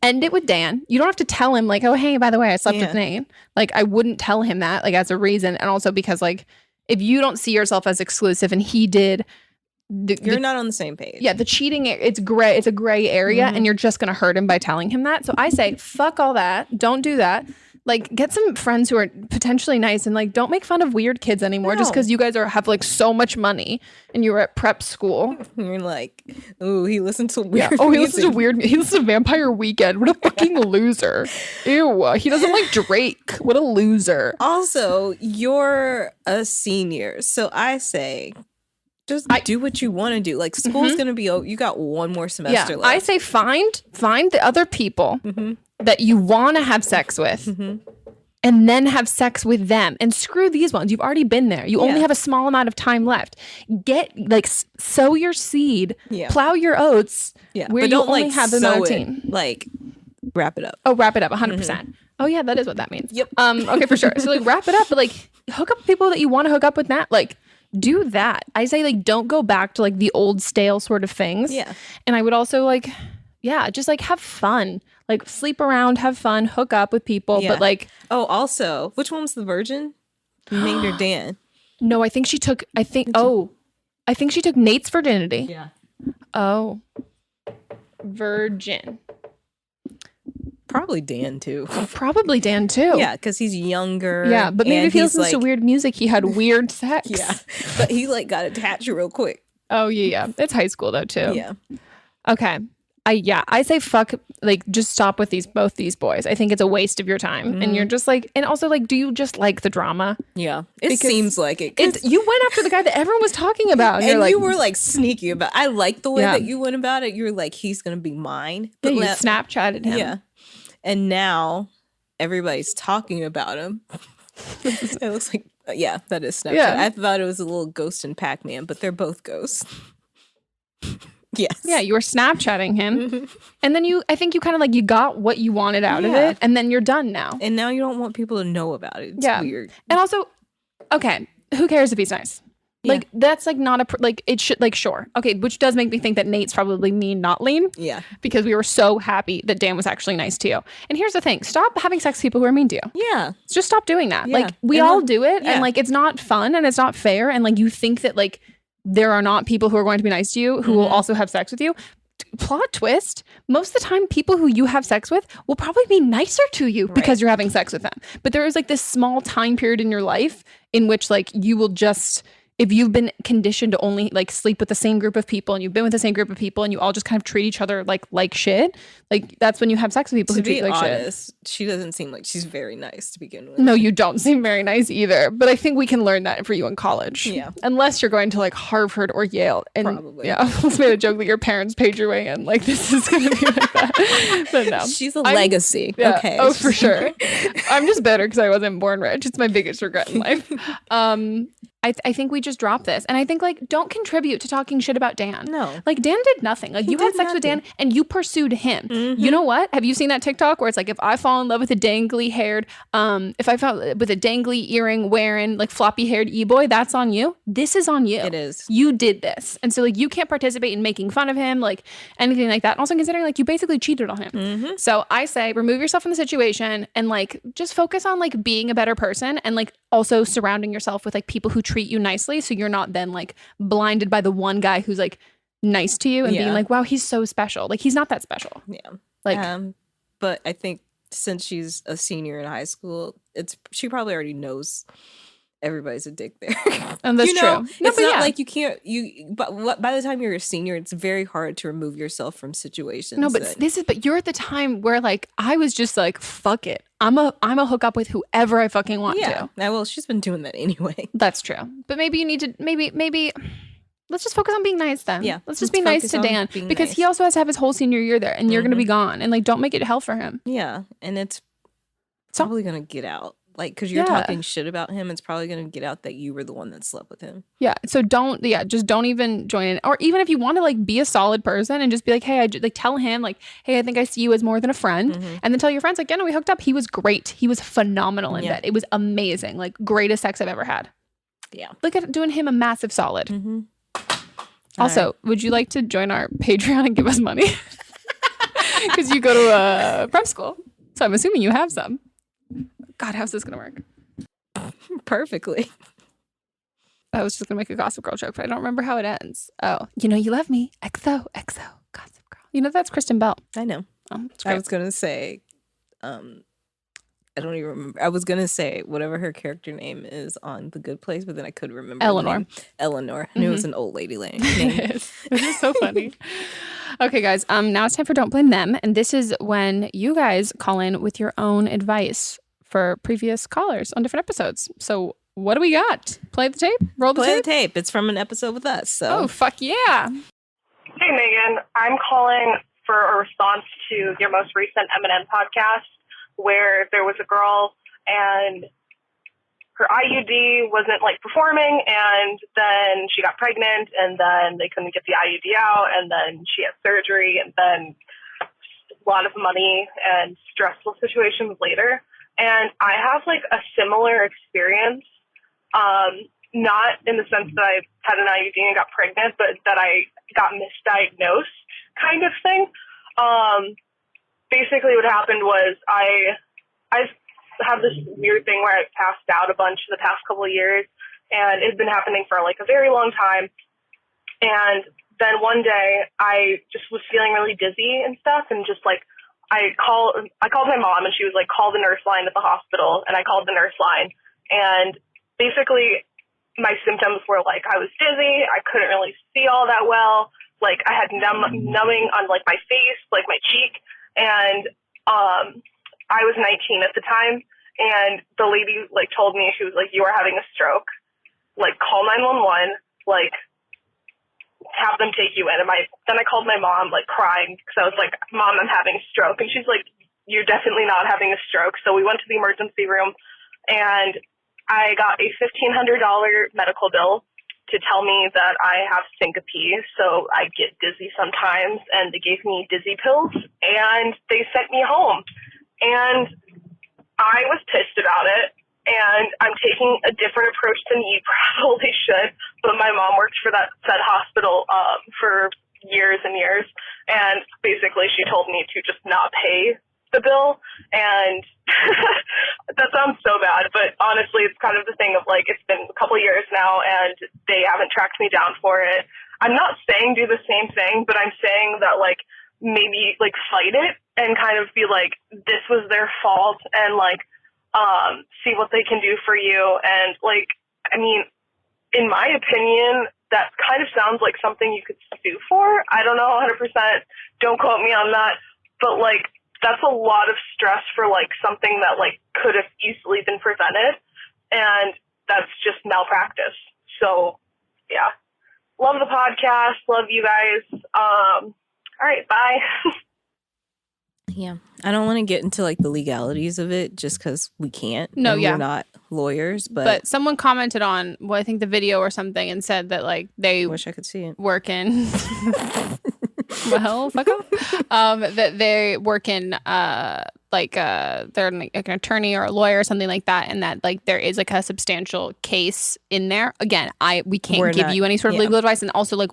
G: end it with Dan. You don't have to tell him like, oh, hey, by the way, I slept with Nate. Like, I wouldn't tell him that, like, as a reason. And also because, like, if you don't see yourself as exclusive and he did,
H: You're not on the same page.
G: Yeah, the cheating, it's gray. It's a gray area, and you're just going to hurt him by telling him that. So I say, fuck all that. Don't do that. Like, get some friends who are potentially nice, and like, don't make fun of weird kids anymore just because you guys have like so much money and you were at prep school.
H: You're like, ooh, he listens to weird.
G: He listens to Vampire Weekend. What a fucking loser. Ew. He doesn't like Drake. What a loser.
H: Also, you're a senior, so I say, just do what you want to do. Like, school's gonna be you got one more semester left.
G: I say find the other people that you want to have sex with, and then have sex with them, and screw these ones. You've already been there. You only have a small amount of time left. Get like sow your seed, plow your oats.
H: Yeah,
G: where
H: but
G: you
H: don't
G: only
H: like
G: have the amount of time.
H: Like, wrap it up.
G: Oh, wrap it up 100%. Oh yeah, that is what that means.
H: Yep.
G: Okay, for sure. So like, wrap it up, but like, hook up with people that you want to hook up with. That like. Do that. I say like don't go back to like the old stale sort of things. Yeah. And I would also like, just like have fun. Like sleep around, have fun, hook up with people. But like
H: also, which one was the virgin? You named her Dan.
G: No, I think she took Nate's virginity.
H: Yeah.
G: Oh. Virgin.
H: Probably Dan too.
G: Yeah,
H: because he's younger.
G: Yeah, but maybe if he listens to weird music, he had weird sex.
H: Yeah, but he like got attached real quick.
G: Oh yeah. It's high school though too.
H: Yeah.
G: Okay. I say fuck, like just stop with both these boys. I think it's a waste of your time. And you're just like, and also like, do you just like the drama?
H: Yeah. It seems like it.
G: You went after the guy that everyone was talking about.
H: And you were like sneaky about it. I like the way that you went about it. You were like, he's going to be mine.
G: But you Snapchatted him.
H: Yeah. And now everybody's talking about him. It looks like, that is Snapchat.
G: Yeah.
H: I thought it was a little Ghost and Pac-Man, but they're both ghosts. Yes.
G: Yeah, you were Snapchatting him. And then I think you kind of like, you got what you wanted out of it. And then you're done now.
H: And now you don't want people to know about it. It's weird.
G: And also, okay, who cares if he's nice? Like, that's like not it should, like, sure. Okay, which does make me think that Nate's probably mean, not lean.
H: Yeah.
G: Because we were so happy that Dan was actually nice to you. And here's the thing, stop having sex with people who are mean to you.
H: Yeah.
G: Just stop doing that.
H: Yeah.
G: Like, we all do it, and like, it's not fun, and it's not fair, and like, you think that like, there are not people who are going to be nice to you who will also have sex with you. Plot twist, most of the time people who you have sex with will probably be nicer to you because you're having sex with them. But there is like this small time period in your life in which like you will just, if you've been conditioned to only like sleep with the same group of people, and you've been with the same group of people, and you all just kind of treat each other like shit, like that's when you have sex with people who treat you like shit.
H: She doesn't seem like she's very nice to begin with.
G: No, you don't seem very nice either. But I think we can learn that for you in college.
H: Yeah.
G: Unless you're going to like Harvard or Yale. And
H: probably.
G: Yeah. I almost made a joke that your parents paid your way in. Like, this is going to be like that. But no.
H: She's a legacy.
G: Yeah,
H: okay.
G: Oh, for sure. I'm just better because I wasn't born rich. It's my biggest regret in life. I think we just drop this. And I think, like, don't contribute to talking shit about Dan.
H: No.
G: Like, Dan did nothing. Like, you had sex with Dan and you pursued him. You know what? Have you seen that TikTok where it's like, if I fall in love with a dangly haired, if I fall with a dangly earring wearing, like, floppy haired e-boy, that's on you. This is on you.
H: It is.
G: You did this. And so, like, you can't participate in making fun of him, like, anything like that. And also considering, like, you basically cheated on him. So I say, remove yourself from the situation and, like, just focus on, like, being a better person and, like, also surrounding yourself with, like, people who treat you nicely, so you're not then like blinded by the one guy who's like nice to you and being like, wow, he's so special. Like, he's not that special.
H: Yeah.
G: Like,
H: but I think since she's a senior in high school, she probably already knows everybody's a dick there.
G: And that's true. No,
H: it's not like you can't, but by the time you're a senior, it's very hard to remove yourself from situations.
G: No, but but you're at the time where like I was just like, fuck it. I'm a hook up with whoever I fucking want to.
H: Yeah, well, she's been doing that anyway.
G: That's true. But maybe you need to maybe let's just focus on being nies then.
H: Yeah.
G: Let's just be nice to Dan because he also has to have his whole senior year there, and you're gonna be gone. And like, don't make it hell for him.
H: Yeah, and it's probably gonna get out. Like, because you're talking shit about him, it's probably going to get out that you were the one that slept with him.
G: Yeah. So just don't even join in. Or even if you want to like be a solid person and just be like, hey, like tell him like, hey, I think I see you as more than a friend. And then tell your friends like, yeah, no, we hooked up. He was great. He was phenomenal in bed. It was amazing. Like, greatest sex I've ever had.
H: Yeah.
G: Look at doing him a massive solid. Also, would you like to join our Patreon and give us money? Because you go to prep school. So I'm assuming you have some. God, how's this going to work?
H: Perfectly.
G: I was just going to make a Gossip Girl joke, but I don't remember how it ends. Oh, you know you love me. XO, Gossip Girl. You know that's Kristen Bell.
H: I know.
G: Oh,
H: I was going to say, I don't even remember. I was going to say whatever her character name is on The Good Place, but then I couldn't remember.
G: Eleanor.
H: Eleanor. I knew it was an old lady name.
G: It is so funny. Okay, guys. Now it's time for Don't Blame Them. And this is when you guys call in with your own advice for previous callers on different episodes. So what do we got? Play the tape? Roll the tape?
H: Play the tape. It's from an episode with us. So.
G: Oh, fuck yeah.
M: Hey, Megan. I'm calling for a response to your most recent M&M podcast where there was a girl and her IUD wasn't performing, and then she got pregnant, and then they couldn't get the IUD out, and then she had surgery, and then a lot of money and stressful situations later. And I have a similar experience, not in the sense that I had an IUD and got pregnant, but that I got misdiagnosed kind of thing. Basically what happened was I have this weird thing where I've passed out a bunch the past couple of years, and it's been happening for a very long time. And then one day I just was feeling really dizzy and stuff, and just I called my mom, and she was call the nurse line at the hospital, and I called the nurse line, and basically my symptoms were I was dizzy, I couldn't really see all that well, I had numbing on my face, my cheek, and I was 19 at the time, and the lady told me, she was you are having a stroke, call 911, have them take you in. And then I called my mom crying, because I was Mom, I'm having a stroke, and she's you're definitely not having a stroke. So we went to the emergency room, and I got a $1,500 medical bill to tell me that I have syncope, so I get dizzy sometimes, and they gave me dizzy pills, and they sent me home. And I was pissed about it, and I'm taking a different approach than you probably should, but my mom worked for that said hospital for years and years, and basically she told me to just not pay the bill, and that sounds so bad, but honestly it's kind of the thing of it's been a couple years now, and they haven't tracked me down for it. I'm not saying do the same thing, but I'm saying that maybe fight it and kind of be this was their fault, and see what they can do for you. And I mean, in my opinion, that kind of sounds like something you could sue for. I don't know 100%. Don't quote me on that. But that's a lot of stress for something that could have easily been prevented. And that's just malpractice. So yeah, love the podcast. Love you guys. All right. Bye.
H: Yeah. I don't want to get into the legalities of it just because we can't.
G: No, yeah.
H: We're not lawyers,
G: but someone commented on, I think the video or something, and said that they
H: wish I could see it.
G: Work in well, fuck off. That they work in they're an attorney or a lawyer or something like that, and that there is a substantial case in there. Again, we can't give you any sort of legal advice, and also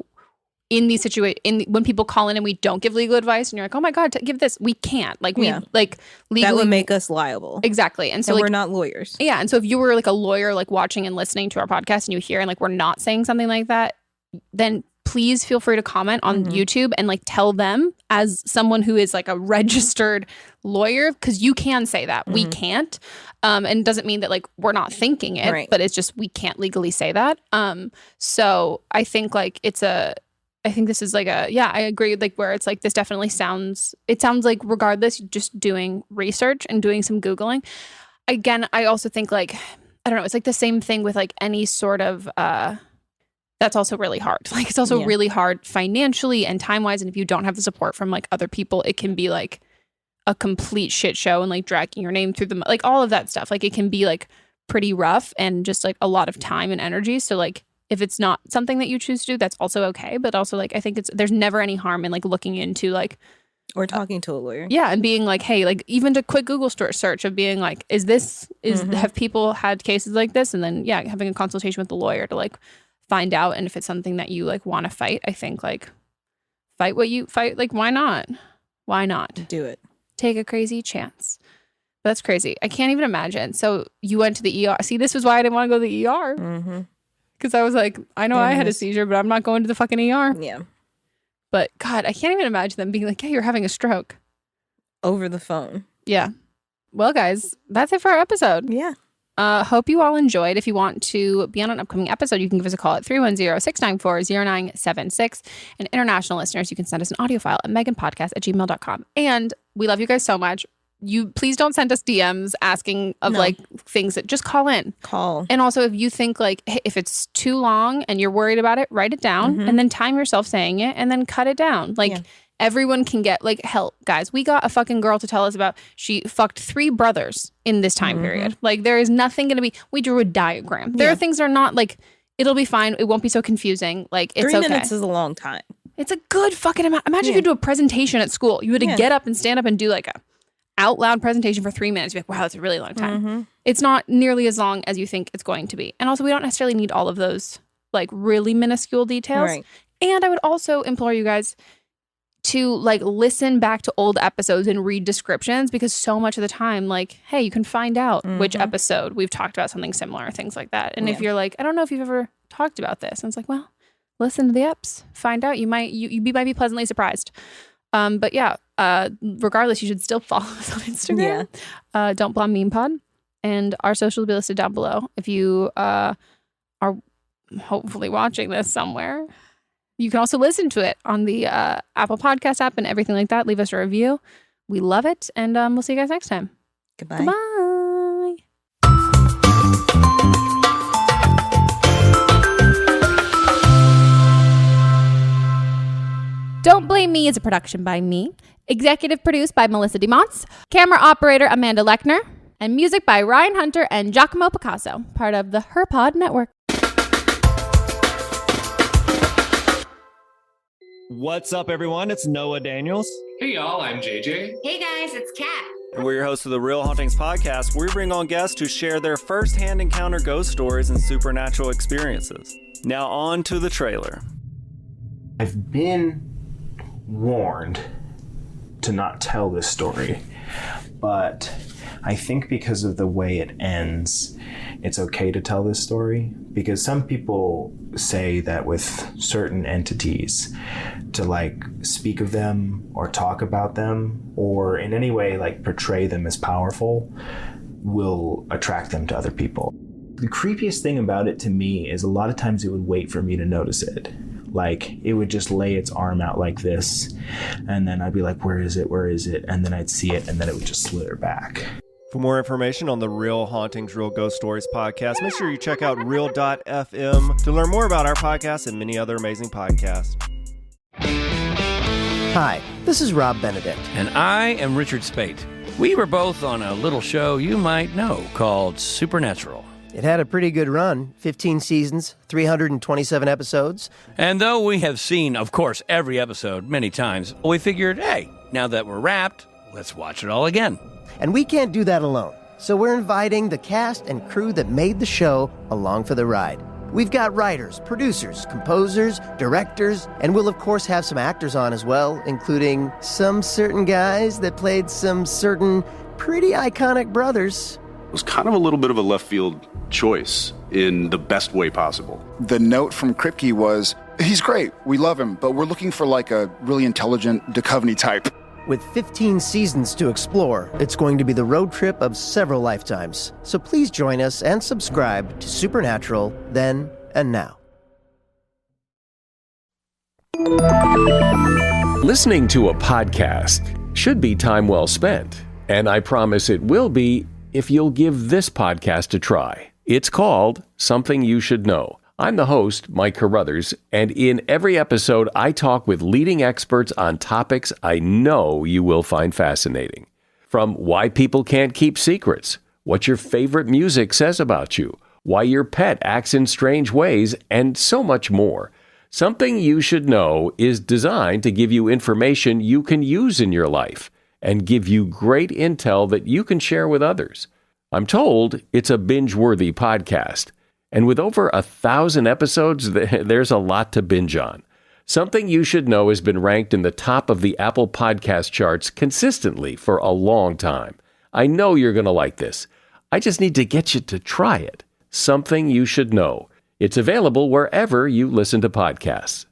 G: in these situations, when people call in and we don't give legal advice, and you're oh my god, give this, we can't. Legally,
H: that would make us liable.
G: Exactly, and so
H: we're not lawyers.
G: Yeah, and so if you were a lawyer watching and listening to our podcast, and you hear and we're not saying something like that, then please feel free to comment on YouTube and tell them as someone who is a registered lawyer, because you can say that. We can't, and it doesn't mean that we're not thinking it, right. But it's just we can't legally say that. So I think I think this is I agree where it's this definitely sounds regardless, just doing research and doing some Googling. Again, I also think I don't know, it's the same thing with any sort of that's also really hard. It's also really hard financially and time-wise, and if you don't have the support from other people, it can be a complete shit show, and dragging your name through the all of that stuff. It can be pretty rough and just a lot of time and energy. So if it's not something that you choose to do, that's also okay. But also, I think there's never any harm in looking into
H: or talking to a lawyer.
G: Yeah, and being hey, even a quick Google search of being have people had cases like this, and then having a consultation with the lawyer to find out, and if it's something that you want to fight. I think fight what you fight. Why not? Why not
H: do it?
G: Take a crazy chance. That's crazy. I can't even imagine. So you went to the ER. See, this was why I didn't want to go to the ER. Because I was like, I know I had a seizure, but I'm not going to the fucking ER.
H: Yeah.
G: But God, I can't even imagine them being like, yeah, you're having a stroke.
H: Over the phone.
G: Yeah. Well, guys, that's it for our episode.
H: Yeah.
G: Hope you all enjoyed. If you want to be on an upcoming episode, you can give us a call at 310-694-0976. And international listeners, you can send us an audio file at meghanpodcast@gmail.com. And we love you guys so much. You please don't send us DMs asking of like things that just call in.
H: Call.
G: And also if you think like, hey, if it's too long and you're worried about it, write it down and then time yourself saying it and then cut it down. Like everyone can get like, hell, guys, we got a fucking girl to tell us about she fucked 3 brothers in this time period. Like there is nothing going to be, we drew a diagram. There are things that are not like, it'll be fine. It won't be so confusing. Like it's
H: 3 minutes is a long time.
G: It's a good fucking amount. Imagine if you do a presentation at school. You had to get up and stand up and do like a out loud presentation for 3 minutes. You're like, wow, that's a really long time. It's not nearly as long as you think it's going to be. And also we don't necessarily need all of those like really minuscule details. Right. And I would also implore you guys to like listen back to old episodes and read descriptions, because so much of the time, like, hey, you can find out which episode we've talked about something similar, things like that. And if you're like, I don't know if you've ever talked about this, and it's like, well, listen to the eps, find out. You might be pleasantly surprised. But yeah, regardless, you should still follow us on Instagram. Don't Blonde Meme Pod, and our socials will be listed down below. If you are hopefully watching this somewhere, you can also listen to it on the Apple Podcast app and everything like that. Leave us a review. We love it, and we'll see you guys next time.
H: Goodbye.
G: Goodbye. Don't Blame Me is a production by me. Executive produced by Melissa DeMonts. Camera operator Amanda Lechner. And music by Ryan Hunter and Giacomo Picasso, part of the HerPod Network.
N: What's up, everyone? It's Noah Daniels.
O: Hey, y'all. I'm JJ.
P: Hey, guys. It's Kat.
N: And we're your hosts of the Real Hauntings podcast, where we bring on guests who share their first-hand encounter ghost stories and supernatural experiences. Now on to the trailer.
Q: I've been warned to not tell this story, but I think because of the way it ends, it's okay to tell this story, because some people say that with certain entities, to like speak of them or talk about them or in any way like portray them as powerful will attract them to other people. The creepiest thing about it to me is a lot of times it would wait for me to notice it. Like it would just lay its arm out like this, and then I'd be like, where is it? Where is it? And then I'd see it, and then it would just slither back.
N: For more information on the Real Hauntings, Real Ghost Stories podcast, make sure you check out real.fm to learn more about our podcast and many other amazing podcasts.
R: Hi, this is Rob Benedict.
S: And I am Richard Spate. We were both on a little show you might know called Supernatural.
R: It had a pretty good run, 15 seasons, 327 episodes.
S: And though we have seen, of course, every episode many times, we figured, hey, now that we're wrapped, let's watch it all again.
R: And we can't do that alone, so we're inviting the cast and crew that made the show along for the ride. We've got writers, producers, composers, directors, and we'll of course have some actors on as well, including some certain guys that played some certain pretty iconic brothers.
T: It was kind of a little bit of a left field choice in the best way possible.
U: The note from Kripke was, he's great, we love him, but we're looking for like a really intelligent Duchovny type.
R: With 15 seasons to explore, it's going to be the road trip of several lifetimes. So please join us and subscribe to Supernatural Then and Now.
V: Listening to a podcast should be time well spent, and I promise it will be if you'll give this podcast a try. It's called Something You Should Know. I'm the host, Mike Carruthers, and in every episode, I talk with leading experts on topics I know you will find fascinating. From why people can't keep secrets, what your favorite music says about you, why your pet acts in strange ways, and so much more. Something You Should Know is designed to give you information you can use in your life and give you great intel that you can share with others. I'm told it's a binge-worthy podcast. And with over 1,000 episodes, there's a lot to binge on. Something You Should Know has been ranked in the top of the Apple Podcast charts consistently for a long time. I know you're going to like this. I just need to get you to try it. Something You Should Know. It's available wherever you listen to podcasts.